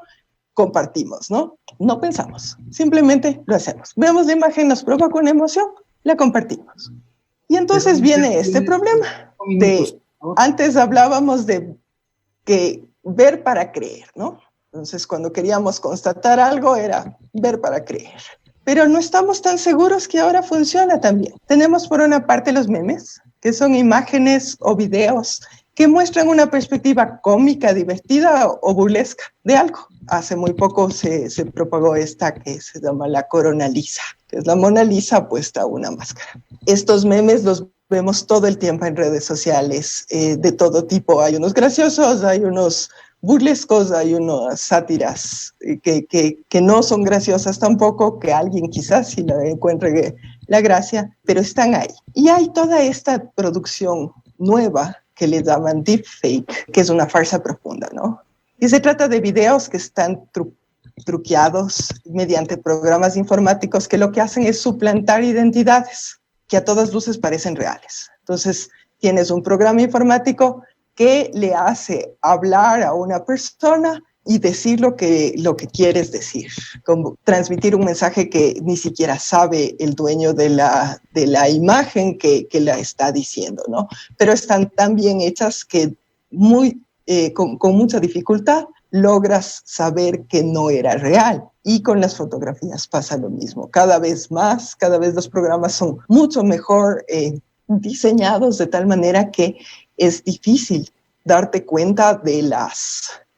C: compartimos, ¿no? No pensamos, simplemente lo hacemos. Vemos la imagen, nos provoca una emoción, la compartimos. Y entonces viene este problema. Antes hablábamos de que ver para creer, ¿no? Entonces, cuando queríamos constatar algo era ver para creer. Pero no estamos tan seguros que ahora funciona también. Tenemos por una parte los memes, que son imágenes o videos que muestran una perspectiva cómica, divertida o burlesca de algo. Hace muy poco se propagó esta que se llama la Corona Lisa, que es la Mona Lisa puesta a una máscara. Estos memes los vemos todo el tiempo en redes sociales, de todo tipo. Hay unos graciosos, hay unos burlescos, hay unas sátiras que no son graciosas tampoco, que alguien quizás sí le encuentre la gracia, pero están ahí. Y hay toda esta producción nueva que le llaman deepfake, que es una farsa profunda, ¿no? Y se trata de videos que están truqueados mediante programas informáticos que lo que hacen es suplantar identidades que a todas luces parecen reales. Entonces, tienes un programa informático que le hace hablar a una persona y decir lo que quieres decir, como transmitir un mensaje que ni siquiera sabe el dueño de la imagen que la está diciendo, ¿no? Pero están tan bien hechas que con mucha dificultad logras saber que no era real. Y con las fotografías pasa lo mismo. Cada vez los programas son mucho mejor diseñados de tal manera que es difícil darte cuenta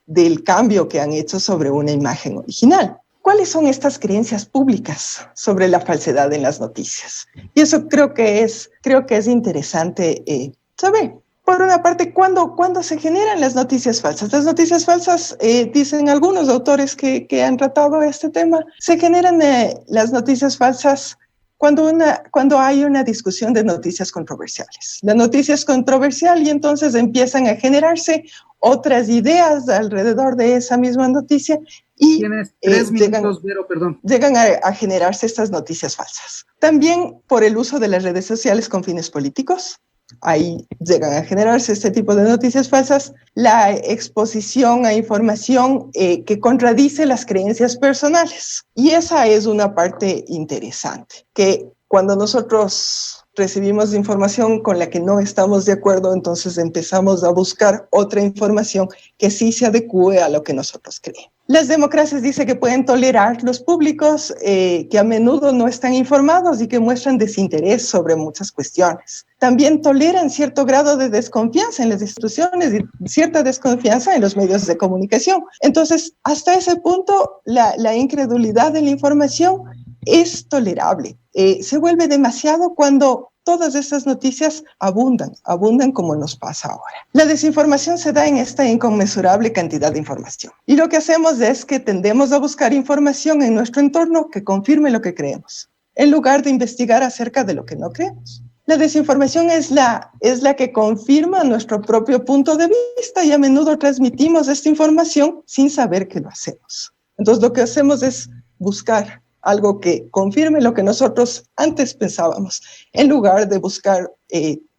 C: del cambio que han hecho sobre una imagen original. ¿Cuáles son estas creencias públicas sobre la falsedad en las noticias? Y eso creo que es interesante saber. Por una parte, ¿cuándo se generan las noticias falsas? Las noticias falsas, dicen algunos autores que han tratado este tema, se generan las noticias falsas cuando hay una discusión de noticias controversiales. La noticia es controversial y entonces empiezan a generarse otras ideas alrededor de esa misma noticia y
A: Tienes 3 minutos, Vero, perdón.
C: Llegan a generarse estas noticias falsas. También por el uso de las redes sociales con fines políticos. Ahí llegan a generarse este tipo de noticias falsas, la exposición a información que contradice las creencias personales. Y esa es una parte interesante, que cuando nosotros recibimos información con la que no estamos de acuerdo, entonces empezamos a buscar otra información que sí se adecue a lo que nosotros creemos. Las democracias dicen que pueden tolerar los públicos que a menudo no están informados y que muestran desinterés sobre muchas cuestiones. También toleran cierto grado de desconfianza en las instituciones y cierta desconfianza en los medios de comunicación. Entonces, hasta ese punto, la incredulidad en la información es tolerable. Se vuelve demasiado cuando todas estas noticias abundan como nos pasa ahora. La desinformación se da en esta inconmensurable cantidad de información. Y lo que hacemos es que tendemos a buscar información en nuestro entorno que confirme lo que creemos, en lugar de investigar acerca de lo que no creemos. La desinformación es la que confirma nuestro propio punto de vista y a menudo transmitimos esta información sin saber que lo hacemos. Entonces lo que hacemos es buscar algo que confirme lo que nosotros antes pensábamos, en lugar de buscar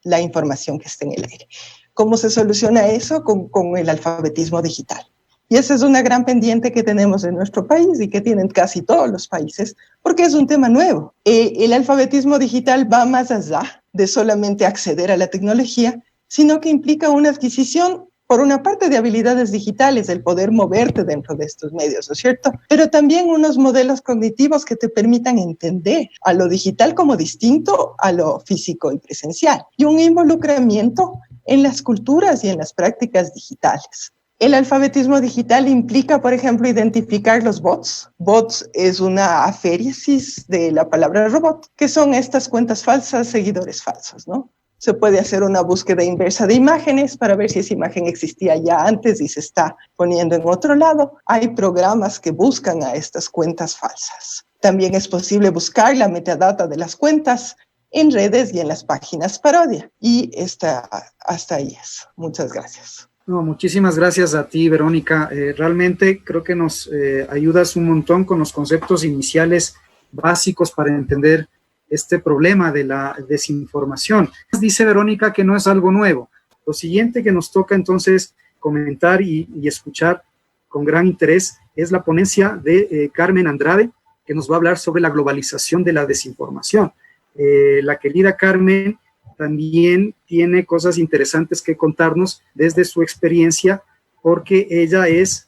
C: la información que esté en el aire. ¿Cómo se soluciona eso? Con el alfabetismo digital. Y esa es una gran pendiente que tenemos en nuestro país y que tienen casi todos los países, porque es un tema nuevo. El alfabetismo digital va más allá de solamente acceder a la tecnología, sino que implica una adquisición, por una parte, de habilidades digitales, el poder moverte dentro de estos medios, ¿no es cierto? Pero también unos modelos cognitivos que te permitan entender a lo digital como distinto a lo físico y presencial, y un involucramiento en las culturas y en las prácticas digitales. El alfabetismo digital implica, por ejemplo, identificar los bots. Bots es una aféresis de la palabra robot, que son estas cuentas falsas, seguidores falsos, ¿no? Se puede hacer una búsqueda inversa de imágenes para ver si esa imagen existía ya antes y se está poniendo en otro lado. Hay programas que buscan a estas cuentas falsas. También es posible buscar la metadata de las cuentas en redes y en las páginas parodia. Y hasta ahí es. Muchas gracias.
A: No, muchísimas gracias a ti, Verónica. Realmente creo que nos ayudas un montón con los conceptos iniciales básicos para entender este problema de la desinformación. Dice Verónica que no es algo nuevo. Lo siguiente que nos toca entonces comentar y escuchar con gran interés es la ponencia de Carmen Andrade, que nos va a hablar sobre la globalización de la desinformación. La querida Carmen también tiene cosas interesantes que contarnos desde su experiencia, porque ella es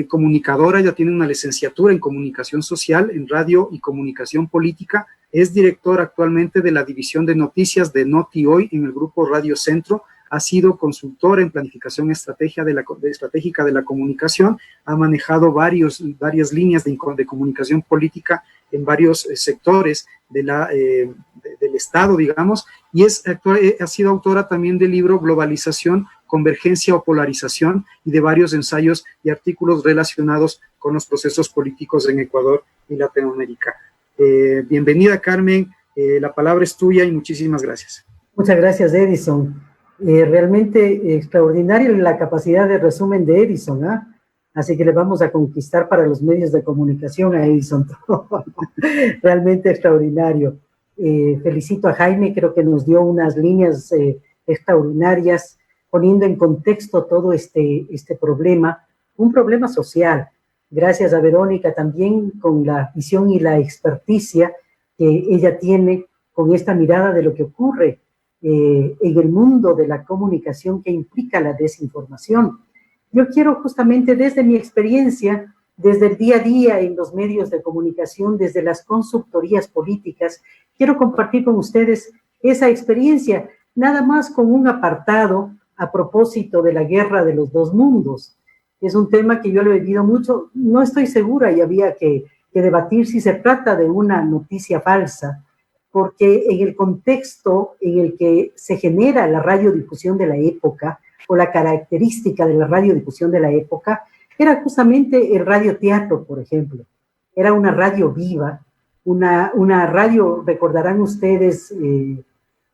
A: comunicadora, ella tiene una licenciatura en comunicación social, en radio y comunicación política, es directora actualmente de la división de noticias de Noti Hoy en el grupo Radio Centro, ha sido consultora en planificación estratégica de la comunicación, ha manejado varias líneas de comunicación política en varios sectores del Estado, digamos, y ha sido autora también del libro Globalización, Convergencia o Polarización, y de varios ensayos y artículos relacionados con los procesos políticos en Ecuador y Latinoamérica. Bienvenida, Carmen, la palabra es tuya y muchísimas gracias.
E: Muchas gracias, Edison. Realmente extraordinaria la capacidad de resumen de Edison, ¿ah? Así que le vamos a conquistar para los medios de comunicación a Edison. Realmente extraordinario. Felicito a Jaime, creo que nos dio unas líneas extraordinarias, poniendo en contexto todo este problema, un problema social. Gracias a Verónica también con la visión y la experticia que ella tiene con esta mirada de lo que ocurre en el mundo de la comunicación que implica la desinformación. Yo quiero justamente desde mi experiencia, desde el día a día en los medios de comunicación, desde las consultorías políticas, quiero compartir con ustedes esa experiencia, nada más con un apartado a propósito de la guerra de los dos mundos. Es un tema que yo lo he vivido mucho, no estoy segura y había que debatir si se trata de una noticia falsa, porque en el contexto en el que se genera la radiodifusión de la época, o la característica de la radiodifusión de la época, era justamente el radioteatro, por ejemplo. Era una radio viva, una radio, recordarán ustedes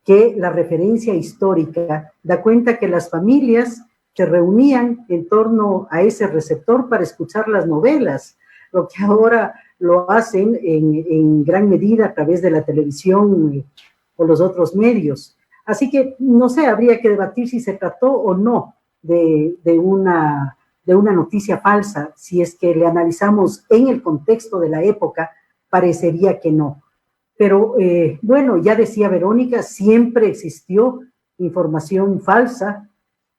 E: que la referencia histórica da cuenta que las familias se reunían en torno a ese receptor para escuchar las novelas, lo que ahora lo hacen en gran medida a través de la televisión o los otros medios. Así que, no sé, habría que debatir si se trató o no de una noticia falsa. Si es que le analizamos en el contexto de la época, parecería que no. Pero, bueno, ya decía Verónica, siempre existió información falsa.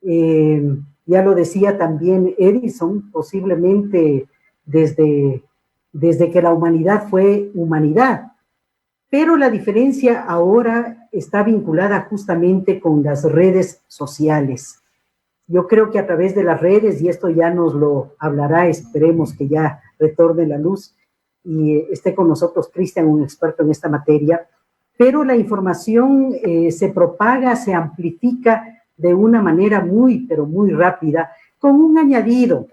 E: Ya lo decía también Edison, posiblemente desde que la humanidad fue humanidad. Pero la diferencia ahora está vinculada justamente con las redes sociales. Yo creo que a través de las redes, y esto ya nos lo hablará, esperemos que ya retorne la luz y esté con nosotros Cristian, un experto en esta materia, pero la información se propaga, se amplifica de una manera muy, pero muy rápida, con un añadido,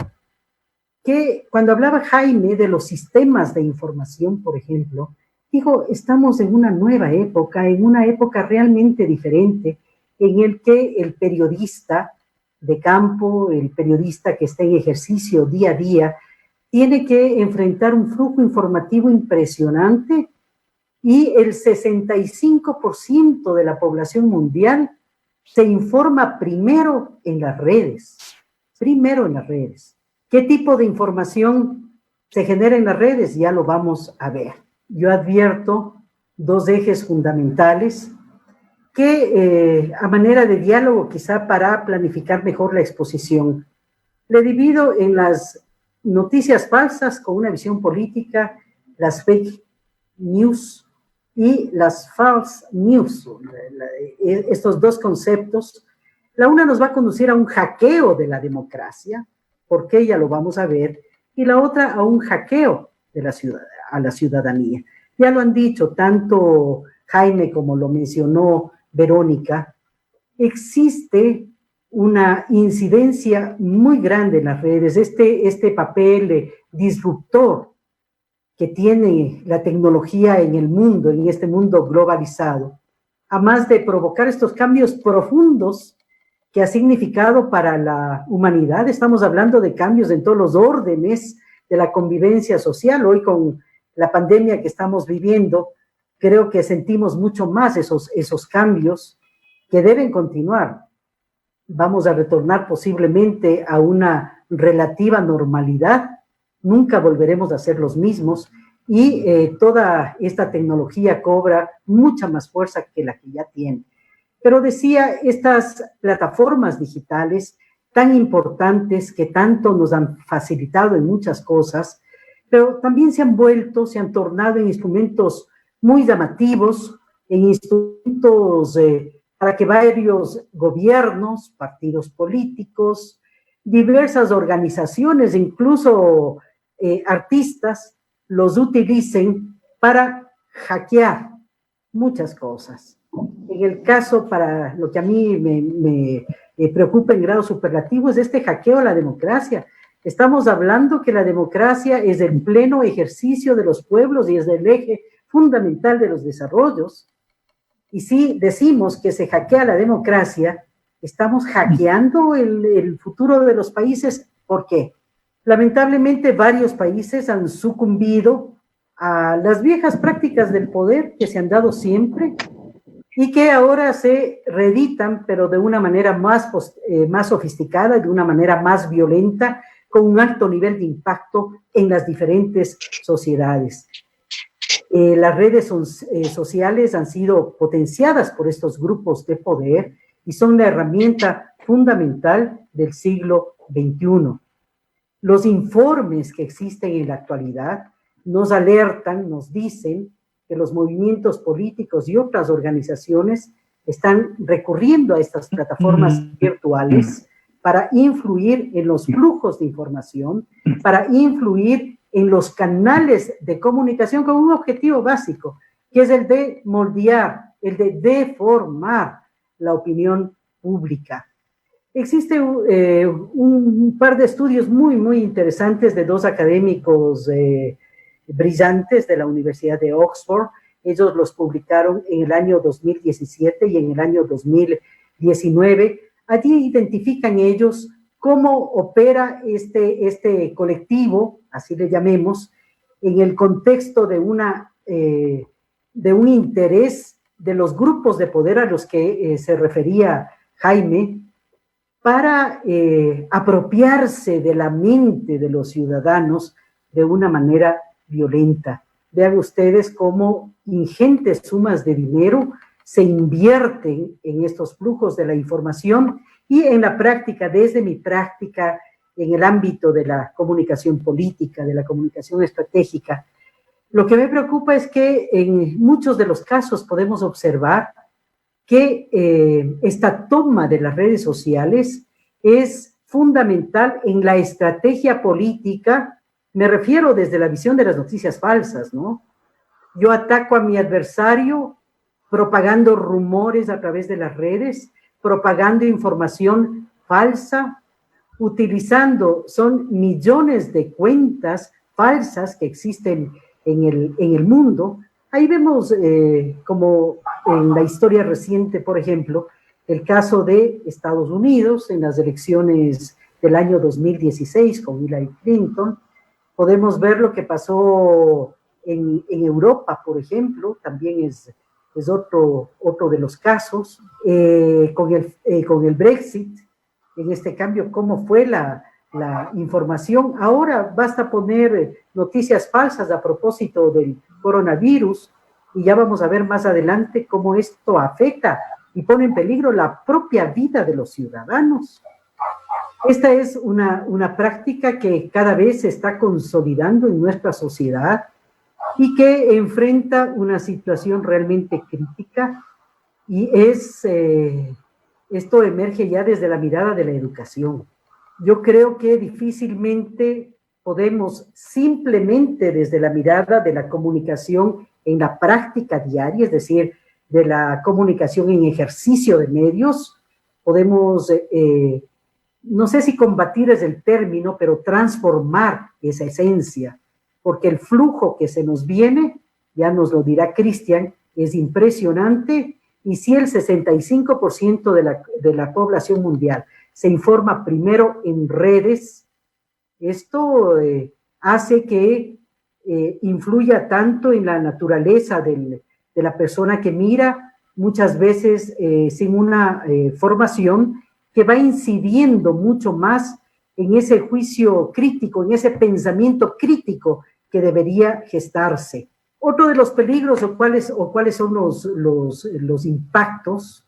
E: que cuando hablaba Jaime de los sistemas de información, por ejemplo, dijo, estamos en una nueva época, en una época realmente diferente, en el que el periodista de campo, el periodista que está en ejercicio día a día, tiene que enfrentar un flujo informativo impresionante y el 65% de la población mundial se informa primero en las redes. Primero en las redes. ¿Qué tipo de información se genera en las redes? Ya lo vamos a ver. Yo advierto dos ejes fundamentales que a manera de diálogo, quizá para planificar mejor la exposición, le divido en las noticias falsas con una visión política, las fake news y las false news. Estos dos conceptos La una nos va a conducir a un hackeo de la democracia, porque ya lo vamos a ver, y la otra a un hackeo de a la ciudadanía. Ya lo han dicho tanto Jaime como lo mencionó Verónica, existe una incidencia muy grande en las redes, este papel disruptor que tiene la tecnología en el mundo, en este mundo globalizado, además de provocar estos cambios profundos que ha significado para la humanidad. Estamos hablando de cambios en todos los órdenes de la convivencia social. Hoy con la pandemia que estamos viviendo, creo que sentimos mucho más esos cambios que deben continuar. Vamos a retornar posiblemente a una relativa normalidad, nunca volveremos a ser los mismos y toda esta tecnología cobra mucha más fuerza que la que ya tiene. Pero decía, estas plataformas digitales tan importantes que tanto nos han facilitado en muchas cosas, pero también se han tornado en instrumentos muy llamativos, en instrumentos para que varios gobiernos, partidos políticos, diversas organizaciones, incluso artistas, los utilicen para hackear muchas cosas. En el caso, para lo que a mí me preocupa en grado superlativo, es este hackeo a la democracia. Estamos hablando que la democracia es el pleno ejercicio de los pueblos y es el eje fundamental de los desarrollos. Y si decimos que se hackea la democracia, estamos hackeando el futuro de los países. ¿Por qué? Lamentablemente, varios países han sucumbido a las viejas prácticas del poder que se han dado siempre y que ahora se reeditan, pero de una manera más sofisticada, de una manera más violenta, con un alto nivel de impacto en las diferentes sociedades. Las redes sociales han sido potenciadas por estos grupos de poder y son la herramienta fundamental del siglo XXI. Los informes que existen en la actualidad nos alertan, nos dicen que los movimientos políticos y otras organizaciones están recurriendo a estas plataformas virtuales para influir en los flujos de información, para influir en los canales de comunicación con un objetivo básico, que es el de moldear, el de deformar la opinión pública. Existe un par de estudios muy interesantes de dos académicos brillantes de la Universidad de Oxford. Ellos los publicaron en el año 2017 y en el año 2019. Allí identifican ellos cómo opera este colectivo, así le llamemos, en el contexto de un interés de los grupos de poder a los que se refería Jaime, para apropiarse de la mente de los ciudadanos de una manera violenta. Vean ustedes cómo ingentes sumas de dinero se invierten en estos flujos de la información y en la práctica, desde mi práctica en el ámbito de la comunicación política, de la comunicación estratégica, lo que me preocupa es que en muchos de los casos podemos observar que esta toma de las redes sociales es fundamental en la estrategia política. Me refiero desde la visión de las noticias falsas, ¿no? Yo ataco a mi adversario propagando rumores a través de las redes, propagando información falsa, son millones de cuentas falsas que existen en el mundo. Ahí vemos, como en la historia reciente, por ejemplo, el caso de Estados Unidos en las elecciones del año 2016 con Hillary Clinton. Podemos ver lo que pasó en Europa, por ejemplo, también es otro de los casos, con el Brexit, en este cambio, cómo fue la información. Ahora basta poner noticias falsas a propósito del coronavirus y ya vamos a ver más adelante cómo esto afecta y pone en peligro la propia vida de los ciudadanos. Esta es una práctica que cada vez se está consolidando en nuestra sociedad y que enfrenta una situación realmente crítica y es esto emerge ya desde la mirada de la educación. Yo creo que difícilmente podemos simplemente desde la mirada de la comunicación en la práctica diaria, es decir, de la comunicación en ejercicio de medios, podemos, no sé si combatir es el término, pero transformar esa esencia, porque el flujo que se nos viene, ya nos lo dirá Cristian, es impresionante, y si el 65% de la población mundial se informa primero en redes, esto hace que influya tanto en la naturaleza de la persona que mira, muchas veces sin una formación que va incidiendo mucho más en ese juicio crítico, en ese pensamiento crítico que debería gestarse. Otro de los peligros o cuáles son los impactos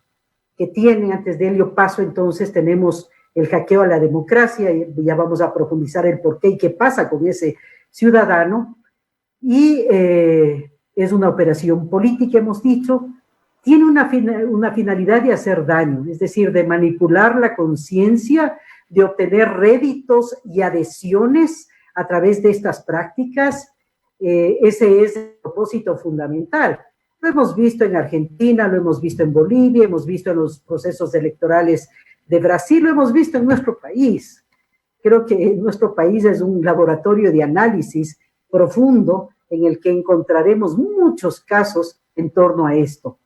E: que tiene, antes de ello paso entonces, tenemos el hackeo a la democracia, y ya vamos a profundizar el por qué y qué pasa con ese ciudadano, y es una operación política, hemos dicho, tiene una finalidad de hacer daño, es decir, de manipular la conciencia, de obtener réditos y adhesiones a través de estas prácticas. Ese es el propósito fundamental. Lo hemos visto en Argentina, lo hemos visto en Bolivia, hemos visto en los procesos electorales de Brasil, lo hemos visto en nuestro país. Creo que nuestro país es un laboratorio de análisis profundo en el que encontraremos muchos casos en torno a esto.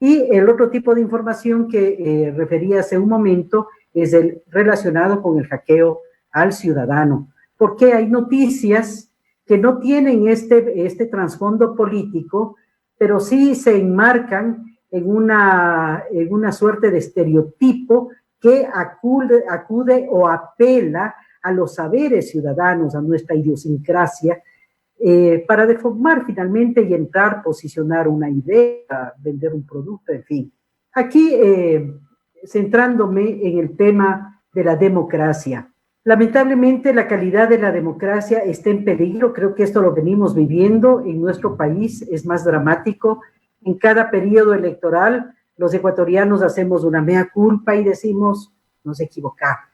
E: Y el otro tipo de información que refería hace un momento es el relacionado con el hackeo al ciudadano, porque hay noticias que no tienen este trasfondo político, pero sí se enmarcan en una suerte de estereotipo que acude o apela a los saberes ciudadanos, a nuestra idiosincrasia, para deformar finalmente y entrar, posicionar una idea, vender un producto, en fin. Aquí, centrándome en el tema de la democracia. Lamentablemente, la calidad de la democracia está en peligro. Creo que esto lo venimos viviendo en nuestro país. Es más dramático. En cada periodo electoral, los ecuatorianos hacemos una mea culpa y decimos, nos equivocamos.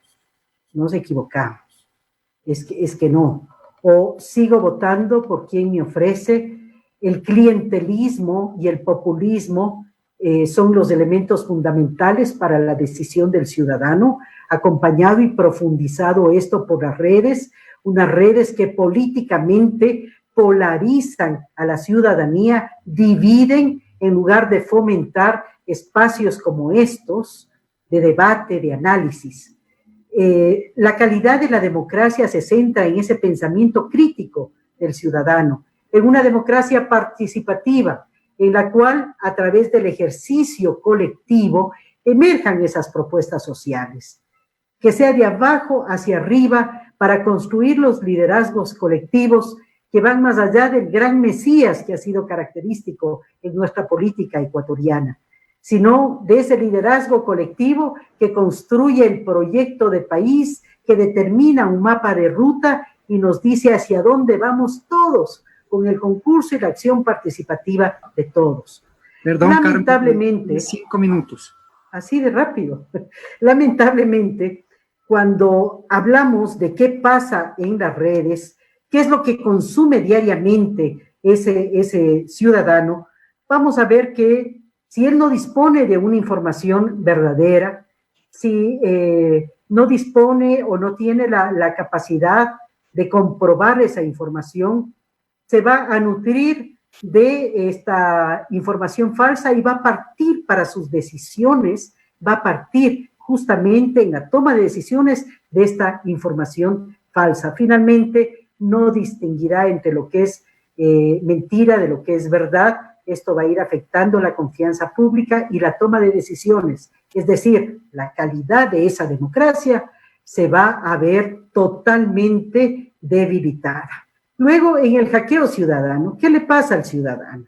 E: Es que no. O sigo votando por quien me ofrece. El clientelismo y el populismo son los elementos fundamentales para la decisión del ciudadano, acompañado y profundizado esto por las redes, unas redes que políticamente polarizan a la ciudadanía, dividen en lugar de fomentar espacios como estos de debate, de análisis. La calidad de la democracia se centra en ese pensamiento crítico del ciudadano, en una democracia participativa, en la cual, a través del ejercicio colectivo, emerjan esas propuestas sociales, que sea de abajo hacia arriba para construir los liderazgos colectivos que van más allá del gran Mesías que ha sido característico en nuestra política ecuatoriana, sino de ese liderazgo colectivo que construye el proyecto de país, que determina un mapa de ruta y nos dice hacia dónde vamos todos, con el concurso y la acción participativa de todos.
A: Perdón,
E: lamentablemente,
A: Carmen, 5 minutos.
E: Así de rápido. Lamentablemente, cuando hablamos de qué pasa en las redes, qué es lo que consume diariamente ese ciudadano, vamos a ver que si él no dispone de una información verdadera, si no dispone o no tiene la capacidad de comprobar esa información, se va a nutrir de esta información falsa y va a partir para sus decisiones, va a partir justamente en la toma de decisiones de esta información falsa. Finalmente, no distinguirá entre lo que es mentira de lo que es verdad. Esto va a ir afectando la confianza pública y la toma de decisiones. Es decir, la calidad de esa democracia se va a ver totalmente debilitada. Luego, en el hackeo ciudadano, ¿qué le pasa al ciudadano?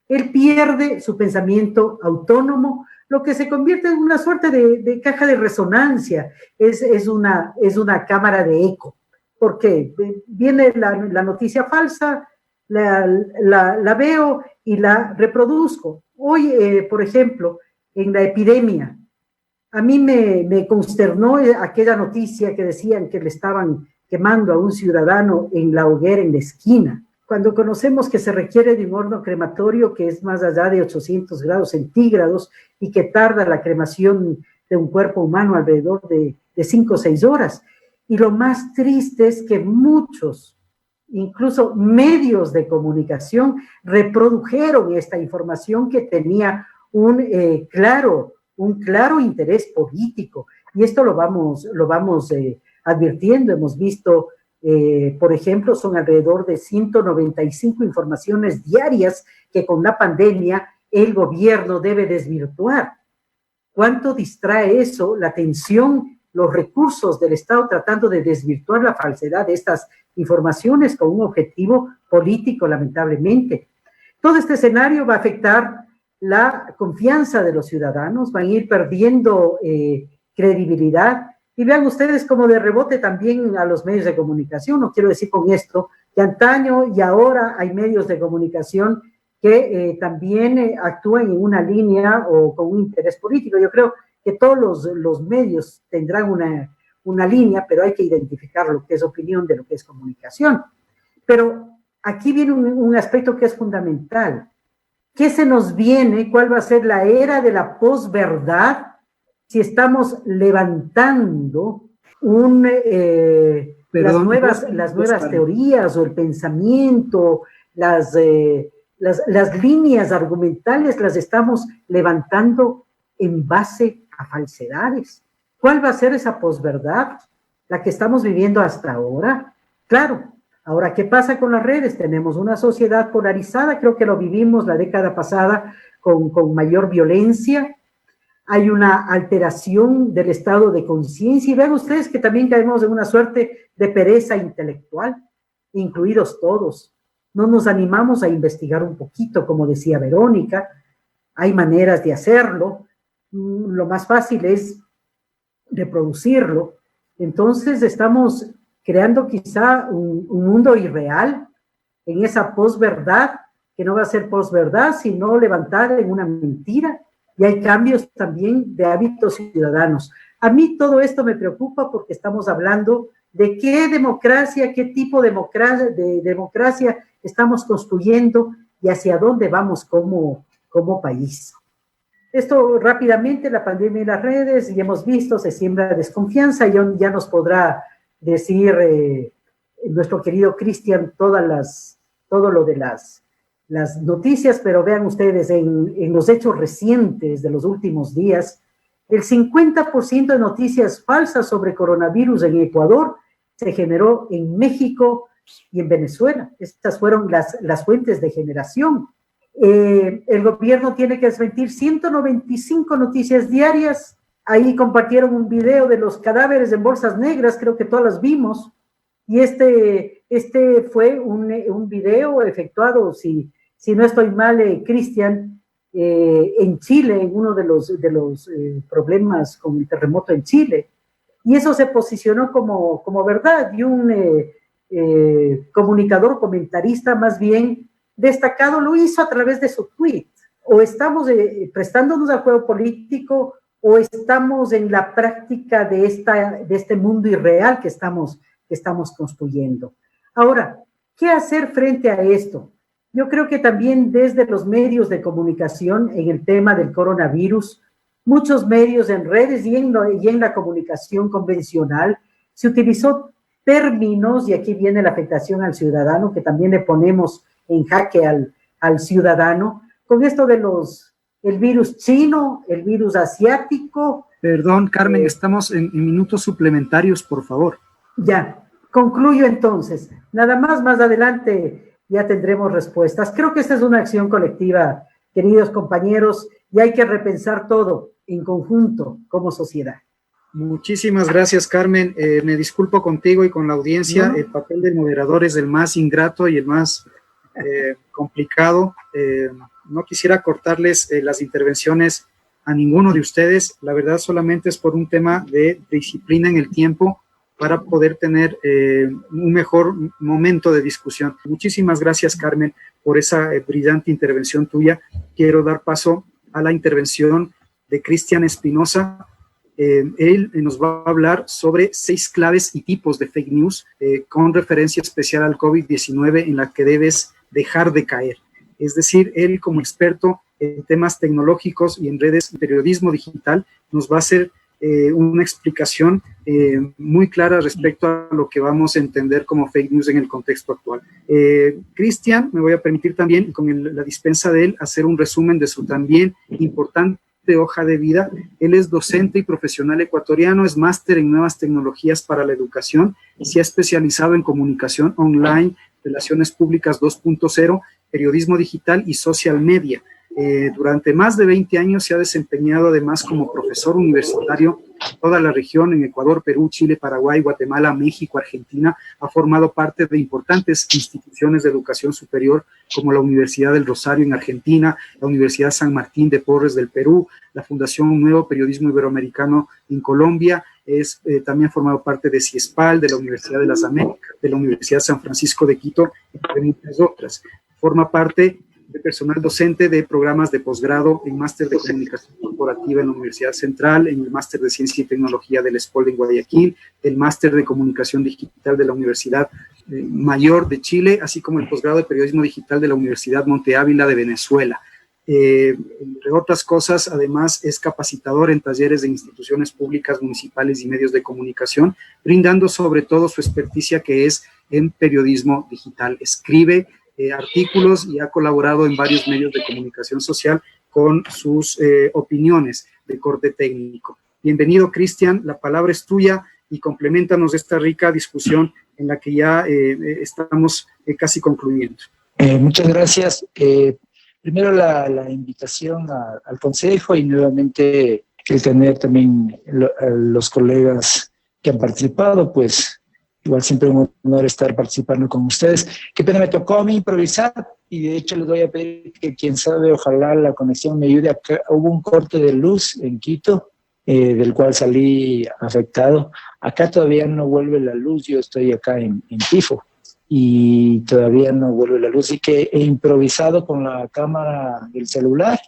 E: Él pierde su pensamiento autónomo, lo que se convierte en una suerte de caja de resonancia, es una cámara de eco, porque viene la noticia falsa, la veo y la reproduzco. Hoy, por ejemplo, en la epidemia, A mí me consternó aquella noticia que decían que le estaban quemando a un ciudadano en la hoguera en la esquina, cuando conocemos que se requiere de un horno crematorio que es más allá de 800 grados centígrados y que tarda la cremación de un cuerpo humano alrededor de 5 o 6 horas. Y lo más triste es que muchos, incluso medios de comunicación, reprodujeron esta información que tenía un claro interés político. Y esto lo vamos advirtiendo. Hemos visto, por ejemplo, son alrededor de 195 informaciones diarias que con la pandemia el gobierno debe desvirtuar. ¿Cuánto distrae eso, la atención, los recursos del Estado tratando de desvirtuar la falsedad de estas informaciones con un objetivo político, lamentablemente? Todo este escenario va a afectar la confianza de los ciudadanos, van a ir perdiendo credibilidad. Y vean ustedes como de rebote también a los medios de comunicación. No quiero decir con esto que antaño y ahora hay medios de comunicación que también actúan en una línea o con un interés político. Yo creo que todos los medios tendrán una línea, pero hay que identificar lo que es opinión de lo que es comunicación. Pero aquí viene un aspecto que es fundamental. ¿Qué se nos viene? ¿Cuál va a ser la era de la posverdad? Si estamos levantando las nuevas teorías o el pensamiento, las líneas argumentales las estamos levantando en base a falsedades. ¿Cuál va a ser esa posverdad? La que estamos viviendo hasta ahora. Claro, ahora, ¿qué pasa con las redes? Tenemos una sociedad polarizada, creo que lo vivimos la década pasada con mayor violencia. Hay una alteración del estado de conciencia y vean ustedes que también caemos en una suerte de pereza intelectual, incluidos todos. No nos animamos a investigar un poquito, como decía Verónica, hay maneras de hacerlo, lo más fácil es reproducirlo. Entonces estamos creando quizá un mundo irreal en esa posverdad, que no va a ser posverdad, sino levantar en una mentira. Y hay cambios también de hábitos ciudadanos. A mí todo esto me preocupa porque estamos hablando de qué democracia, qué tipo de democracia estamos construyendo y hacia dónde vamos como país. Esto rápidamente, la pandemia y las redes, y hemos visto, se siembra desconfianza, y ya nos podrá decir nuestro querido Cristian todo lo de las noticias, pero vean ustedes en los hechos recientes de los últimos días, el 50% de noticias falsas sobre coronavirus en Ecuador se generó en México y en Venezuela. Estas fueron las fuentes de generación. El gobierno tiene que desmentir 195 noticias diarias. Ahí compartieron un video de los cadáveres en bolsas negras, creo que todas las vimos. Y este fue un video efectuado, si no estoy mal, Cristian, en Chile, en uno de los problemas con el terremoto en Chile. Y eso se posicionó como verdad. Y un comunicador, comentarista más bien destacado, lo hizo a través de su tweet. O estamos prestándonos al juego político o estamos en la práctica de este mundo irreal que estamos construyendo. Ahora, ¿qué hacer frente a esto? Yo creo que también desde los medios de comunicación en el tema del coronavirus, muchos medios en redes y en la comunicación convencional se utilizó términos, y aquí viene la afectación al ciudadano, que también le ponemos en jaque al ciudadano, con esto de el virus chino, el virus asiático.
A: Perdón, Carmen, estamos en minutos suplementarios, por favor.
E: Ya, concluyo entonces. Nada más adelante ya tendremos respuestas. Creo que esta es una acción colectiva, queridos compañeros, y hay que repensar todo en conjunto como sociedad.
A: Muchísimas gracias, Carmen. Me disculpo contigo y con la audiencia. ¿No? El papel del moderador es el más ingrato y el más complicado. No quisiera cortarles las intervenciones a ninguno de ustedes. La verdad, solamente es por un tema de disciplina en el tiempo para poder tener un mejor momento de discusión. Muchísimas gracias, Carmen, por esa brillante intervención tuya. Quiero dar paso a la intervención de Cristian Espinosa, Él nos va a hablar sobre 6 claves y tipos de fake news con referencia especial al COVID-19 en la que debes dejar de caer. Es decir, él como experto en temas tecnológicos y en redes de periodismo digital nos va a hacer una explicación muy clara respecto a lo que vamos a entender como fake news en el contexto actual. Cristian, me voy a permitir también, con la dispensa de él, hacer un resumen de su también importante hoja de vida. Él es docente y profesional ecuatoriano, es máster en nuevas tecnologías para la educación y se ha especializado en comunicación online, relaciones públicas 2.0, periodismo digital y social media. Durante más de 20 años se ha desempeñado además como profesor universitario en toda la región, en Ecuador, Perú, Chile, Paraguay, Guatemala, México, Argentina. Ha formado parte de importantes instituciones de educación superior como la Universidad del Rosario en Argentina, la Universidad San Martín de Porres del Perú, la Fundación Nuevo Periodismo Iberoamericano en Colombia. También ha formado parte de CIESPAL, de la Universidad de las Américas, de la Universidad San Francisco de Quito, entre muchas otras. Forma parte de personal docente de programas de posgrado en máster de comunicación corporativa en la Universidad Central, en el máster de ciencia y tecnología del SPOL en Guayaquil, el máster de comunicación digital de la Universidad Mayor de Chile, así como el posgrado de periodismo digital de la Universidad Monte Ávila de Venezuela. Entre otras cosas, además es capacitador en talleres de instituciones públicas, municipales y medios de comunicación, brindando sobre todo su experticia que es en periodismo digital. Escribe artículos y ha colaborado en varios medios de comunicación social con sus opiniones de corte técnico. Bienvenido, Cristian, la palabra es tuya y compleméntanos esta rica discusión en la que ya estamos casi concluyendo.
F: Muchas gracias. Primero la invitación al consejo y nuevamente el tener también los colegas que han participado, pues igual siempre un honor estar participando con ustedes. Qué pena, me tocó a mí improvisar y de hecho les voy a pedir que quien sabe, ojalá la conexión me ayude. Acá hubo un corte de luz en Quito, del cual salí afectado. Acá todavía no vuelve la luz, yo estoy acá en Tifo y todavía no vuelve la luz, y que he improvisado con la cámara del celular,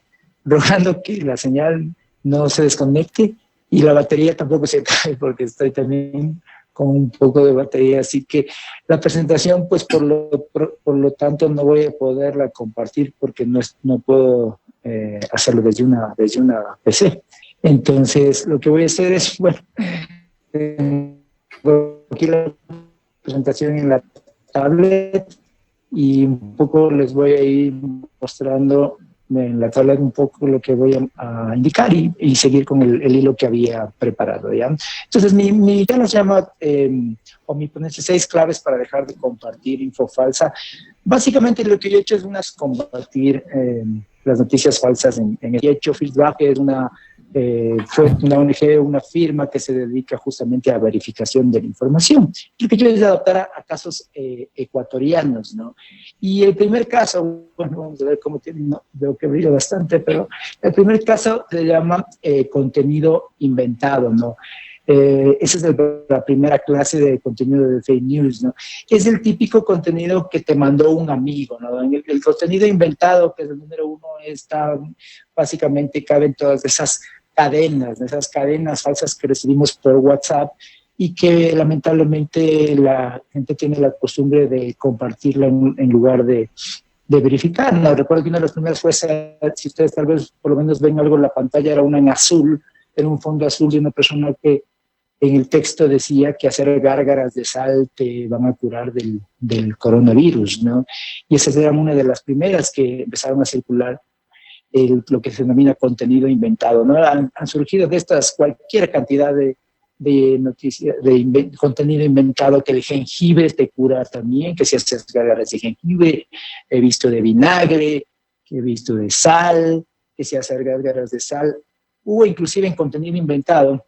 F: rogando que la señal no se desconecte y la batería tampoco se cae porque estoy también con un poco de batería, así que la presentación, pues por lo tanto no voy a poderla compartir porque no puedo hacerlo desde una PC. Entonces, lo que voy a hacer es, bueno, aquí la presentación en la tablet y un poco les voy a ir mostrando en la tablet un poco lo que voy a indicar y seguir con el hilo que había preparado, ¿ya? Entonces, mi tema se llama, o mi ponencia, 6 claves para dejar de compartir info falsa. Básicamente lo que yo he hecho es combatir las noticias falsas he hecho feedback, es fue una ONG, una firma que se dedica justamente a verificación de la información. Lo que yo es adaptar a casos ecuatorianos, ¿no? Y el primer caso, bueno, vamos a ver cómo tiene, no, veo que brilla bastante, pero el primer caso se llama contenido inventado, ¿no? Esa es la primera clase de contenido de fake news, ¿no? Es el típico contenido que te mandó un amigo, ¿no? El contenido inventado, que es el número 1, básicamente caben todas esas cadenas falsas que recibimos por WhatsApp y que lamentablemente la gente tiene la costumbre de compartirla en lugar de verificar, ¿no? Recuerdo que una de las primeras fue si ustedes tal vez por lo menos ven algo en la pantalla, era una en azul, era un fondo azul de una persona que en el texto decía que hacer gárgaras de sal te van a curar del coronavirus, ¿no? Y esa era una de las primeras que empezaron a circular, lo que se denomina contenido inventado, ¿no? Han surgido de estas cualquier cantidad de noticias, contenido inventado, que el jengibre te cura también, que si haces gárgaras de jengibre, he visto de vinagre, que he visto de sal, que si haces gárgaras de sal. Hubo inclusive en contenido inventado,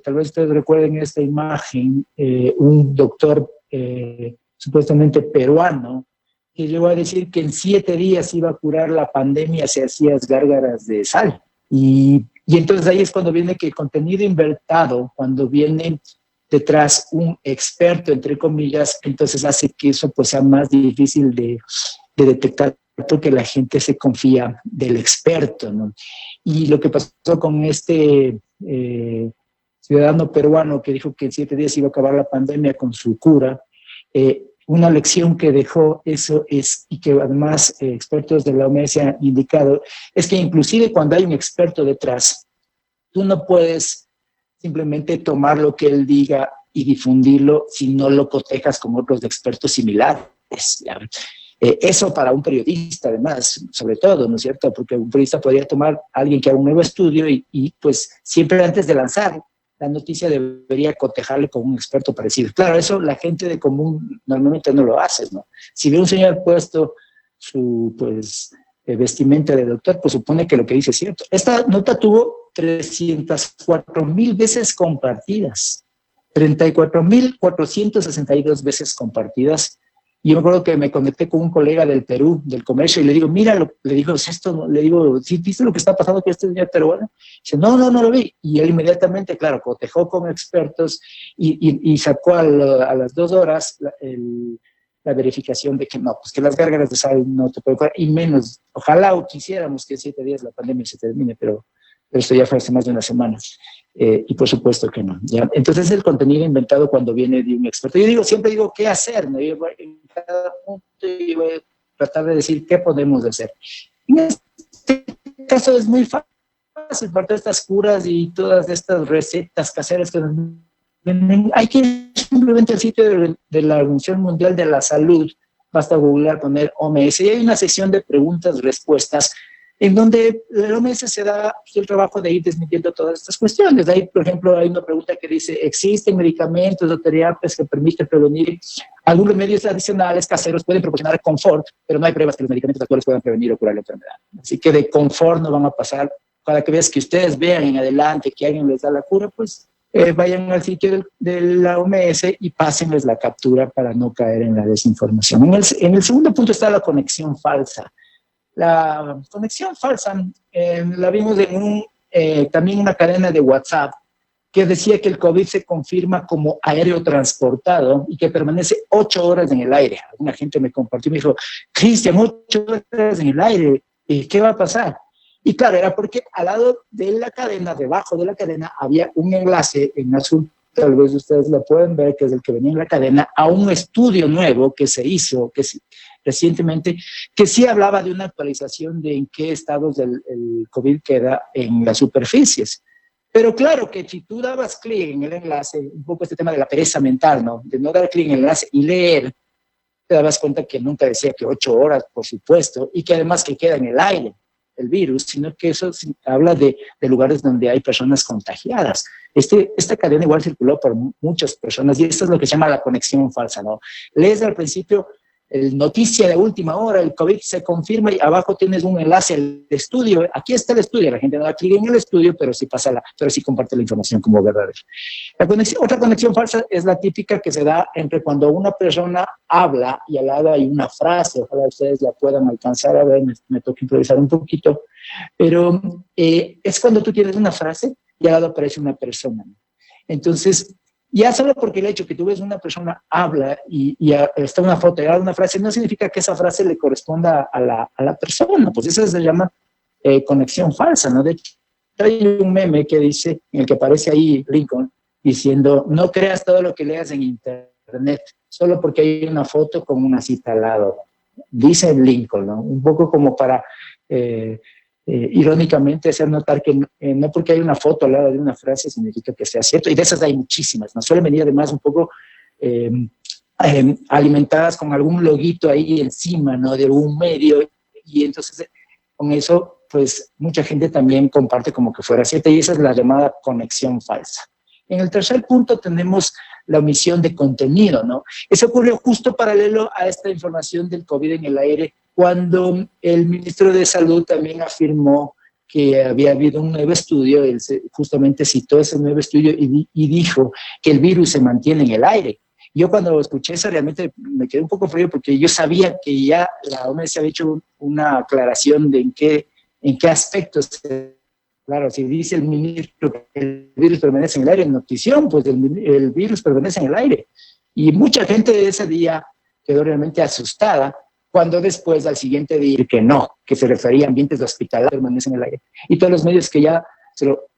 F: tal vez ustedes recuerden esta imagen, un doctor supuestamente peruano, que llegó a decir que en 7 días iba a curar la pandemia si hacías gárgaras de sal. Y entonces ahí es cuando viene que el contenido inventado, cuando viene detrás un experto, entre comillas, entonces hace que eso pues sea más difícil de detectar, porque la gente se confía del experto, ¿no? Y lo que pasó con este ciudadano peruano que dijo que en 7 días iba a acabar la pandemia con su cura. Una lección que dejó eso es, y que además expertos de la OMS han indicado, es que inclusive cuando hay un experto detrás, tú no puedes simplemente tomar lo que él diga y difundirlo si no lo cotejas con otros expertos similares. Eso para un periodista, además, sobre todo, ¿no es cierto? Porque un periodista podría tomar a alguien que haga un nuevo estudio y pues siempre antes de lanzar la noticia debería cotejarle con un experto parecido. Claro, eso la gente de común normalmente no lo hace, ¿no? Si ve un señor puesto su, pues, vestimenta de doctor, pues supone que lo que dice es cierto. Esta nota tuvo 304,000 veces compartidas, 34,462 veces compartidas. Y yo me acuerdo que me conecté con un colega del Perú, del comercio, y le digo, mira, le digo, ¿es esto? Le digo, ¿sí viste lo que está pasando con este señor peruano? Dice, no lo vi. Y él inmediatamente, claro, cotejó con expertos y sacó a las 2 horas la verificación de que no, pues que las gárgaras de sal no te pueden curar, y menos, ojalá o quisiéramos que en 7 días la pandemia se termine, pero esto ya fue hace más de una semana. Y por supuesto que no. ¿Ya? Entonces es el contenido inventado cuando viene de un experto. Yo siempre digo qué hacer, ¿no? Yo voy, en cada punto yo voy a tratar de decir qué podemos hacer. En este caso es muy fácil, para todas estas curas y todas estas recetas caseras que nos venden, hay que ir simplemente al sitio de la Organización Mundial de la Salud, basta googlear, poner OMS, y hay una sección de preguntas-respuestas en donde el OMS se da el trabajo de ir desmintiendo todas estas cuestiones. Ahí, por ejemplo, hay una pregunta que dice, ¿existen medicamentos o terapias que permiten prevenir? Algunos remedios tradicionales caseros pueden proporcionar confort, pero no hay pruebas que los medicamentos actuales puedan prevenir o curar la enfermedad. Así que de confort no van a pasar. Cada vez que ustedes vean en adelante que alguien les da la cura, pues vayan al sitio de la OMS y pásenles la captura para no caer en la desinformación. En el segundo punto está la conexión falsa. La conexión falsa la vimos en también una cadena de WhatsApp que decía que el COVID se confirma como aéreo transportado y que permanece 8 horas en el aire. Alguna gente me compartió y me dijo, Cristian, 8 horas en el aire, ¿qué va a pasar? Y claro, era porque al lado de la cadena, debajo de la cadena, había un enlace en azul, tal vez ustedes lo pueden ver, que es el que venía en la cadena, a un estudio nuevo que se hizo, recientemente, que sí hablaba de una actualización de en qué estados el COVID queda en las superficies. Pero claro que si tú dabas clic en el enlace, un poco este tema de la pereza mental, ¿no? De no dar clic en el enlace y leer, te dabas cuenta que nunca decía que 8 horas, por supuesto, y que además que queda en el aire el virus, sino que eso habla de lugares donde hay personas contagiadas. Esta cadena igual circuló por muchas personas y esto es lo que se llama la conexión falsa, ¿no? Lees al principio noticia de última hora, el COVID se confirma y abajo tienes un enlace al estudio. Aquí está el estudio, la gente no da clic en el estudio, pero sí comparte la información como verdadera. Otra conexión falsa es la típica que se da entre cuando una persona habla y al lado hay una frase, ojalá ustedes la puedan alcanzar a ver, me toca improvisar un poquito, pero es cuando tú tienes una frase y al lado aparece una persona. Entonces, ya solo porque el hecho que tú ves una persona habla y está una foto y habla una frase, no significa que esa frase le corresponda a la persona, pues eso se llama conexión falsa, ¿no? De hecho, hay un meme que dice, en el que aparece ahí Lincoln, diciendo, no creas todo lo que leas en internet, solo porque hay una foto con una cita al lado. Dice Lincoln, ¿no? Un poco como para... irónicamente hacer notar que no porque hay una foto al lado de una frase significa que sea cierto, y de esas hay muchísimas, ¿no? Suelen venir además un poco alimentadas con algún loguito ahí encima, ¿no? De algún medio, y entonces con eso pues mucha gente también comparte como que fuera cierta, y esa es la llamada conexión falsa. En el tercer punto tenemos la omisión de contenido, ¿no? Eso ocurrió justo paralelo a esta información del COVID en el aire, cuando el ministro de Salud también afirmó que había habido un nuevo estudio, él justamente citó ese nuevo estudio y dijo que el virus se mantiene en el aire. Yo cuando escuché eso realmente me quedé un poco frío porque yo sabía que ya la OMS había hecho una aclaración de en qué aspectos. Claro, si dice el ministro que el virus permanece en el aire en notición, pues el virus permanece en el aire. Y mucha gente ese día quedó realmente asustada, cuando después al siguiente día que no, que se refería a ambientes hospitalarios permanecen en el aire. Y todos los medios que ya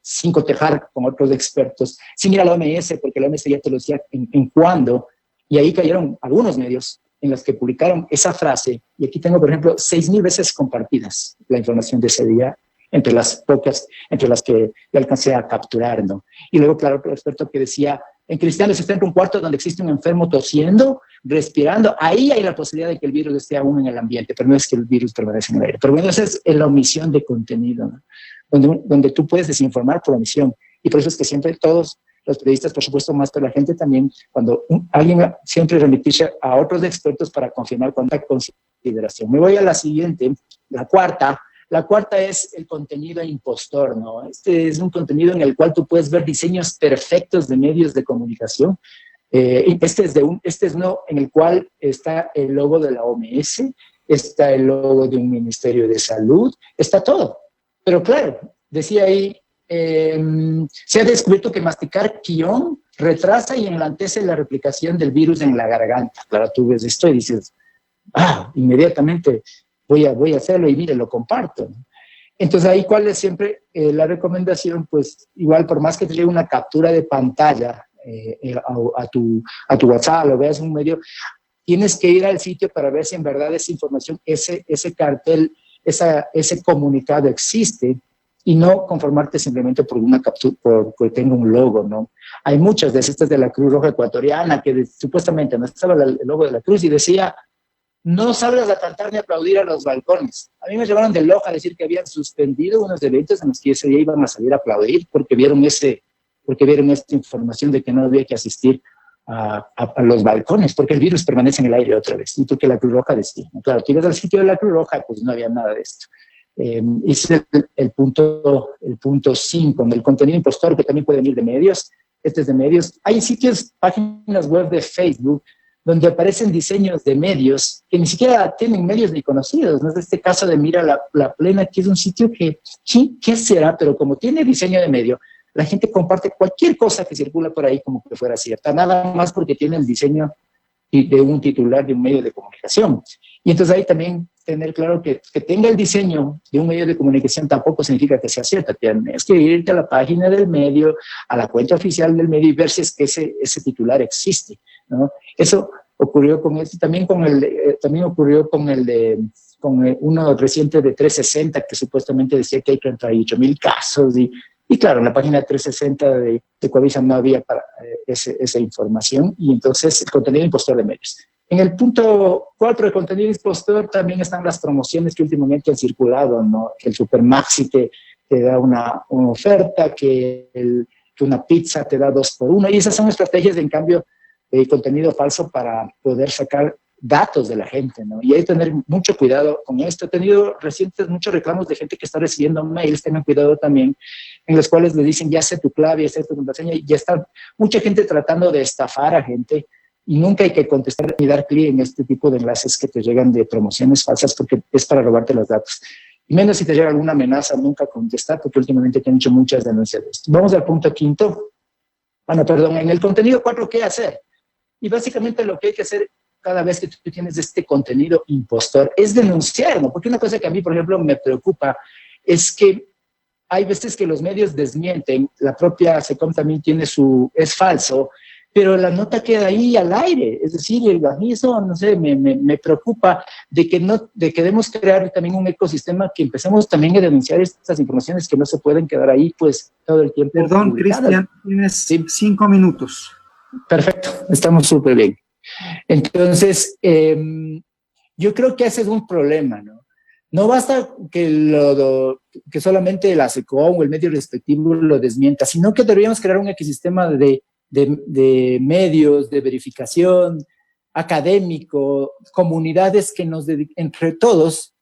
F: sin cotejar con otros expertos, sin ir a la OMS, porque la OMS ya te lo decía en cuándo, y ahí cayeron algunos medios en los que publicaron esa frase, y aquí tengo, por ejemplo, 6,000 veces compartidas la información de ese día, entre las pocas, entre las que yo alcancé a capturar, ¿no? Y luego, claro, otro experto que decía, en cristianos está en un cuarto donde existe un enfermo tosiendo, respirando, ahí hay la posibilidad de que el virus esté aún en el ambiente, pero no es que el virus permanece en el aire. Pero bueno, esa es la omisión de contenido, ¿no? Donde tú puedes desinformar por omisión. Y por eso es que siempre todos los periodistas, por supuesto, más que la gente también, cuando alguien siempre remitirse a otros expertos para confirmar con esta consideración. Me voy a la siguiente, la cuarta. La cuarta es el contenido impostor, ¿no? Este es un contenido en el cual tú puedes ver diseños perfectos de medios de comunicación. Este es uno en el cual está el logo de la OMS, está el logo de un Ministerio de Salud, está todo. Pero claro, decía ahí, se ha descubierto que masticar quión retrasa y enlentece la replicación del virus en la garganta. Claro, tú ves esto y dices, inmediatamente voy a hacerlo y mire, lo comparto, ¿no? Entonces ahí, ¿cuál es siempre la recomendación? Pues igual, por más que te llegue una captura de pantalla a tu WhatsApp, lo veas en un medio, tienes que ir al sitio para ver si en verdad esa información, ese cartel, ese comunicado existe, y no conformarte simplemente por una captura, porque tenga un logo, ¿no? Hay muchas de estas de la Cruz Roja Ecuatoriana que supuestamente no estaba el logo de la cruz y decía, no salgas a cantar ni a aplaudir a los balcones. A mí me llevaron de Loja a decir que habían suspendido unos eventos en los que ese día iban a salir a aplaudir porque vieron esta información de que no había que asistir a los balcones, porque el virus permanece en el aire otra vez. Y tú que la Cruz Roja decía, ¿no? Claro, tú ibas al sitio de la Cruz Roja, pues no había nada de esto. Ese es el punto 5, el contenido impostor, que también puede venir de medios. Este es de medios. Hay sitios, páginas web de Facebook, donde aparecen diseños de medios que ni siquiera tienen medios ni conocidos, ¿no? Es este caso de Mira la Plena, que es un sitio que, ¿qué será? Pero como tiene diseño de medio, la gente comparte cualquier cosa que circula por ahí como que fuera cierta, nada más porque tiene el diseño de un titular de un medio de comunicación. Y entonces ahí también tener claro que tenga el diseño de un medio de comunicación tampoco significa que sea cierta. Tienes que irte a la página del medio, a la cuenta oficial del medio y ver si es que ese titular existe, ¿no? Eso ocurrió con este, también ocurrió con uno reciente de 360 que supuestamente decía que hay 38,000 casos y claro, en la página 360 de Coavisa no había esa información y entonces el contenido impostor de medios. En el punto 4 de contenido impostor también están las promociones que últimamente han circulado, ¿no? Que el Supermaxi te da una oferta, que una pizza te da 2 por 1 y esas son estrategias de, en cambio, de contenido falso para poder sacar datos de la gente, ¿no? Y hay que tener mucho cuidado con esto. He tenido recientes muchos reclamos de gente que está recibiendo mails, tengan cuidado también, en los cuales le dicen, ya sé tu clave, ya sé tu contraseña, y ya está mucha gente tratando de estafar a gente, y nunca hay que contestar ni dar clic en este tipo de enlaces que te llegan de promociones falsas, porque es para robarte los datos. Y menos si te llega alguna amenaza, nunca contestar, porque últimamente te han hecho muchas denuncias de esto. Vamos al punto 5. En el contenido 4, ¿qué hacer? Y básicamente lo que hay que hacer cada vez que tú tienes este contenido impostor es denunciar, ¿no? Porque una cosa que a mí, por ejemplo, me preocupa es que hay veces que los medios desmienten, la propia SECOM también es falso, pero la nota queda ahí al aire. Es decir, a mí eso, no sé, me preocupa de que debemos crear también un ecosistema que empecemos también a denunciar estas informaciones que no se pueden quedar ahí, pues, todo el tiempo.
A: Perdón, Cristian, tienes 5 minutos. Perfecto,
F: estamos súper bien. Entonces, yo creo que ese es un problema, ¿no? No basta que solamente la SECOM o el medio respectivo lo desmienta, sino que deberíamos crear un ecosistema de medios, de verificación, académico, comunidades que entre todos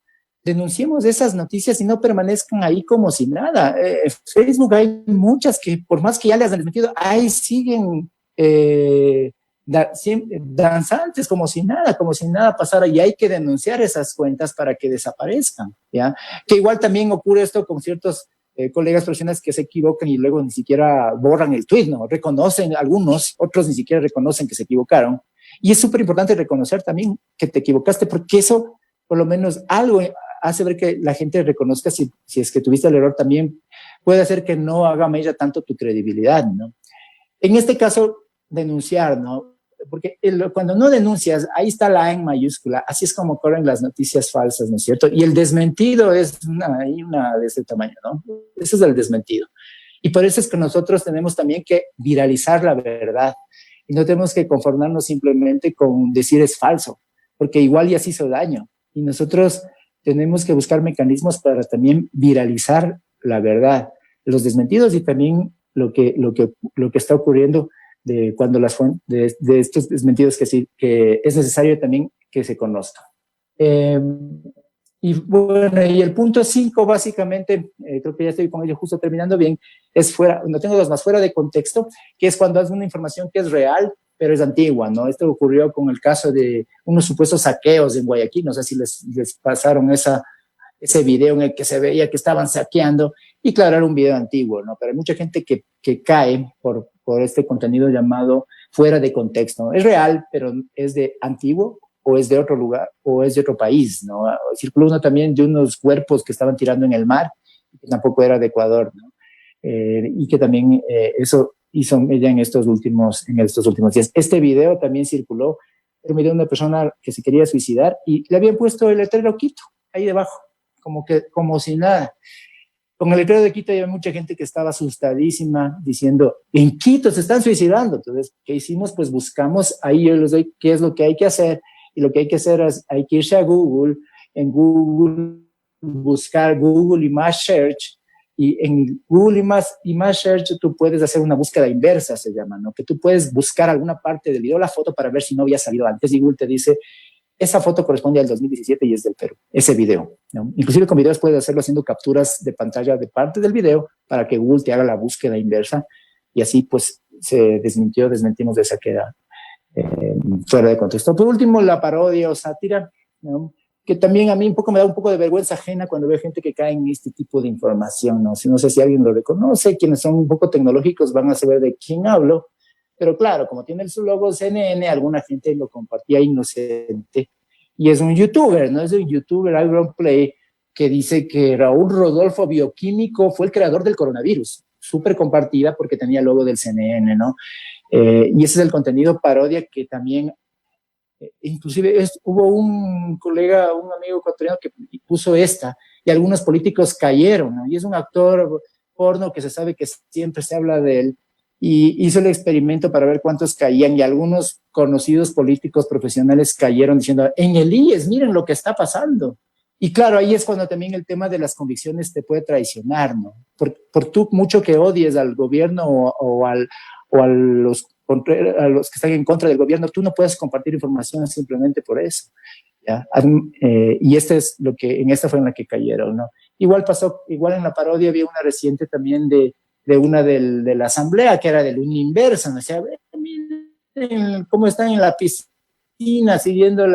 F: denunciemos esas noticias y no permanezcan ahí como si nada. En Facebook hay muchas que, por más que ya les han desmentido, ahí siguen danzantes como si nada pasara, y hay que denunciar esas cuentas para que desaparezcan, ¿ya? Que igual también ocurre esto con ciertos colegas profesionales que se equivocan y luego ni siquiera borran el tweet, ¿no? Reconocen algunos, otros ni siquiera reconocen que se equivocaron. Y es súper importante reconocer también que te equivocaste, porque eso por lo menos algo hace ver que la gente reconozca si es que tuviste el error también, puede hacer que no haga mella tanto tu credibilidad, ¿no? En este caso, denunciar, ¿no? Porque cuando no denuncias, ahí está la A en mayúscula, así es como corren las noticias falsas, ¿no es cierto? Y el desmentido es una de ese tamaño, ¿no? Ese es el desmentido. Y por eso es que nosotros tenemos también que viralizar la verdad. Y no tenemos que conformarnos simplemente con decir es falso, porque igual ya se hizo daño. Y nosotros tenemos que buscar mecanismos para también viralizar la verdad, los desmentidos y también lo que está ocurriendo de cuando de estos desmentidos que es necesario también que se conozcan. Y bueno, y el punto 5 básicamente, creo que ya estoy con ello justo terminando bien, es no tengo dos más, fuera de contexto, que es cuando es una información que es real, pero es antigua, ¿no? Esto ocurrió con el caso de unos supuestos saqueos en Guayaquil, no sé si les pasaron ese video en el que se veía que estaban saqueando, y claro, era un video antiguo, ¿no? Pero hay mucha gente que cae por este contenido llamado fuera de contexto. Es real, pero es de antiguo, o es de otro lugar, o es de otro país, ¿no? Circuló uno también de unos cuerpos que estaban tirando en el mar, que tampoco era de Ecuador, ¿no? Y que también eso hizo ella en estos últimos días. Este video también circuló, era un video de una persona que se quería suicidar y le habían puesto el letrero Quito, ahí debajo, como si nada. Con el letrero de Quito había mucha gente que estaba asustadísima diciendo, en Quito se están suicidando. Entonces, ¿qué hicimos? Pues buscamos, ahí yo les doy qué es lo que hay que hacer. Y lo que hay que hacer es, hay que irse a Google, en Google, buscar Google Image Search, y en Google Image Search tú puedes hacer una búsqueda inversa, se llama, ¿no? Que tú puedes buscar alguna parte del video, la foto, para ver si no había salido antes, y Google te dice, esa foto corresponde al 2017 y es del Perú, ese video, ¿no? Inclusive con videos puedes hacerlo haciendo capturas de pantalla de parte del video para que Google te haga la búsqueda inversa, y así pues desmentimos de esa queda fuera de contexto. Por último, la parodia o sátira, ¿no? Que también a mí me da un poco de vergüenza ajena cuando veo gente que cae en este tipo de información, ¿no? No sé si alguien lo reconoce, quienes son un poco tecnológicos van a saber de quién hablo, pero claro, como tiene su logo CNN, alguna gente lo compartía inocente, y es un youtuber, ¿no? Es un youtuber, Ironplay, que dice que Raúl Rodolfo, bioquímico, fue el creador del coronavirus, súper compartida porque tenía el logo del CNN, ¿no? Y ese es el contenido parodia que también, inclusive hubo un colega, un amigo ecuatoriano que puso esta, y algunos políticos cayeron, ¿no? Y es un actor porno que se sabe que siempre se habla de él, y hizo el experimento para ver cuántos caían, y algunos conocidos políticos profesionales cayeron diciendo, en el IES, miren lo que está pasando. Y claro, ahí es cuando también el tema de las convicciones te puede traicionar, ¿no? Por tú mucho que odies al gobierno o a los que están en contra del gobierno, tú no puedes compartir información simplemente por eso, ¿ya? Y en esta fue en la que cayeron, ¿no? Igual en la parodia había una reciente también de una de la asamblea, que era del Universo, ¿no? O sea, miren cómo están en la piscina, siguiendo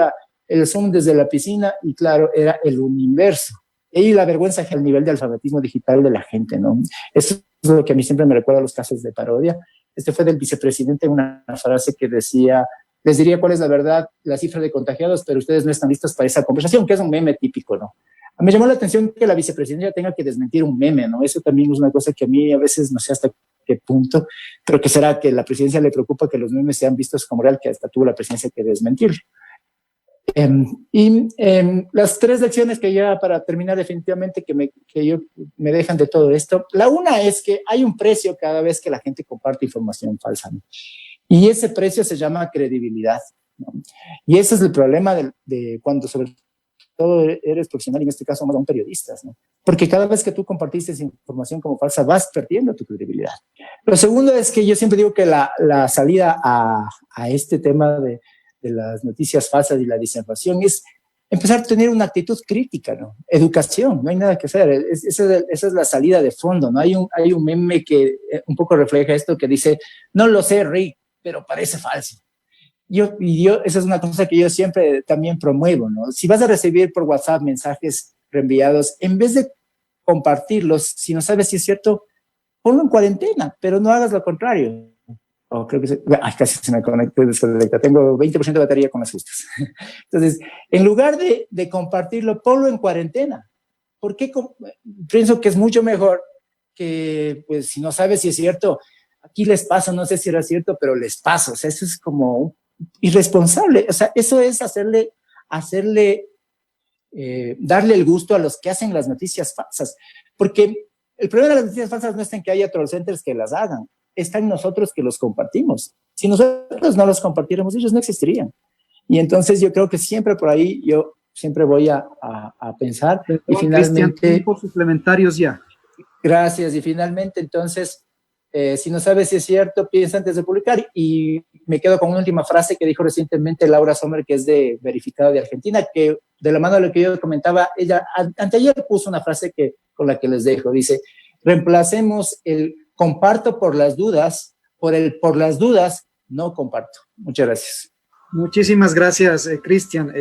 F: el Zoom desde la piscina, y claro, era el Universo. Y la vergüenza es el nivel de alfabetismo digital de la gente, ¿no? Eso es lo que a mí siempre me recuerda a los casos de parodia. Este fue del vicepresidente, una frase que decía, les diría cuál es la verdad, la cifra de contagiados, pero ustedes no están listos para esa conversación, que es un meme típico, ¿no? Me llamó la atención que la vicepresidenta tenga que desmentir un meme, ¿no? Eso también es una cosa que a mí a veces no sé hasta qué punto, pero que será que la presidencia le preocupa que los memes sean vistos como real, que hasta tuvo la presidencia que desmentirlo. Las tres lecciones que ya para terminar definitivamente que me dejan de todo esto, la una es que hay un precio cada vez que la gente comparte información falsa, ¿no? Y ese precio se llama credibilidad, ¿no? Y ese es el problema de cuando sobre todo eres profesional, en este caso más aún periodistas, ¿no? Porque cada vez que tú compartiste esa información como falsa vas perdiendo tu credibilidad. Lo segundo es que yo siempre digo que la salida a este tema de las noticias falsas y la desinformación es empezar a tener una actitud crítica, ¿no? Educación, no hay nada que hacer. Esa es la salida de fondo, ¿no? Hay un meme que un poco refleja esto, que dice, no lo sé, Rick, pero parece falso. Esa es una cosa que yo siempre también promuevo, ¿no? Si vas a recibir por WhatsApp mensajes reenviados, en vez de compartirlos, si no sabes si es cierto, ponlo en cuarentena, pero no hagas lo contrario. Creo que casi se me conectó y desconecta. Tengo 20% de batería con las justas. Entonces, en lugar de compartirlo, ponlo en cuarentena. ¿Por qué? Pienso que es mucho mejor que, pues, si no sabes si es cierto, aquí les paso, no sé si era cierto, pero les paso. O sea, eso es como irresponsable. O sea, eso es darle el gusto a los que hacen las noticias falsas. Porque el problema de las noticias falsas no está en que haya troll centers que las hagan, está en nosotros que los compartimos. Si nosotros no los compartiéramos, ellos no existirían. Y entonces yo creo que siempre por ahí, yo siempre voy a pensar. Y finalmente...
A: tiempos suplementarios ya.
F: Gracias. Y finalmente, entonces, si no sabes si es cierto, piensa antes de publicar. Y me quedo con una última frase que dijo recientemente Laura Sommer, que es de Verificado de Argentina, que de la mano de lo que yo comentaba, ella anteayer puso una frase con la que les dejo. Dice, reemplacemos el comparto por las dudas por las dudas no comparto. Muchas gracias.
A: Muchísimas gracias, Cristian.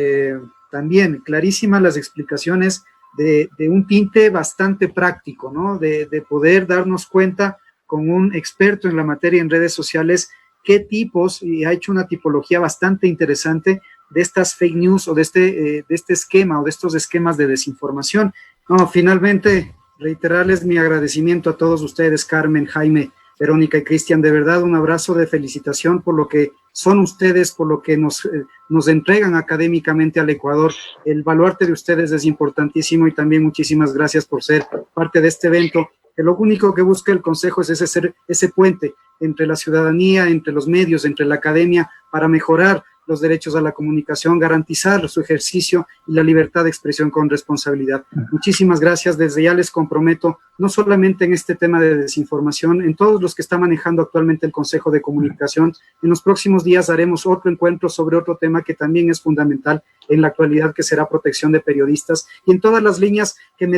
A: También clarísimas las explicaciones de un tinte bastante práctico, ¿no? De poder darnos cuenta con un experto en la materia en redes sociales qué tipos, y ha hecho una tipología bastante interesante de estas fake news o de este esquema o de estos esquemas de desinformación. No, finalmente, reiterarles mi agradecimiento a todos ustedes, Carmen, Jaime, Verónica y Cristian, de verdad un abrazo de felicitación por lo que son ustedes, por lo que nos entregan académicamente al Ecuador. El baluarte de ustedes es importantísimo y también muchísimas gracias por ser parte de este evento, que lo único que busca el Consejo es ese puente entre la ciudadanía, entre los medios, entre la academia, para mejorar los derechos a la comunicación, garantizar su ejercicio y la libertad de expresión con responsabilidad. Muchísimas gracias. Desde ya les comprometo, no solamente en este tema de desinformación, en todos los que está manejando actualmente el Consejo de Comunicación. En los próximos días haremos otro encuentro sobre otro tema que también es fundamental en la actualidad, que será protección de periodistas. Y en todas las líneas que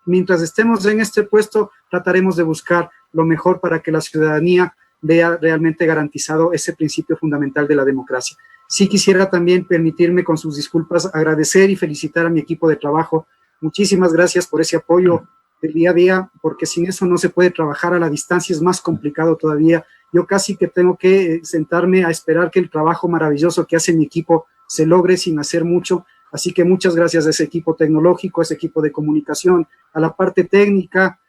A: mientras estemos en este puesto, trataremos de buscar lo mejor para que la ciudadanía vea realmente garantizado ese principio fundamental de la democracia. Sí quisiera también permitirme, con sus disculpas, agradecer y felicitar a mi equipo de trabajo. Muchísimas gracias por ese apoyo del día a día, porque sin eso no se puede trabajar a la distancia, es más complicado todavía. Yo casi que tengo que sentarme a esperar que el trabajo maravilloso que hace mi equipo se logre sin hacer mucho. Así que muchas gracias a ese equipo tecnológico, a ese equipo de comunicación, a la parte técnica,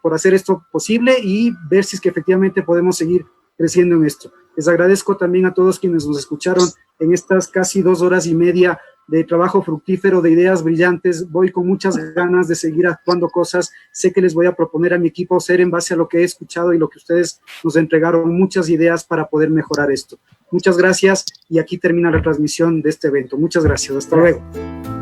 A: por hacer esto posible y ver si es que efectivamente podemos seguir creciendo en esto. Les agradezco también a todos quienes nos escucharon en estas casi 2 horas y media de trabajo fructífero, de ideas brillantes. Voy con muchas ganas de seguir actuando cosas. Sé que les voy a proponer a mi equipo ser, en base a lo que he escuchado y lo que ustedes nos entregaron, muchas ideas para poder mejorar esto. Muchas gracias y aquí termina la transmisión de este evento. Muchas gracias. Hasta luego.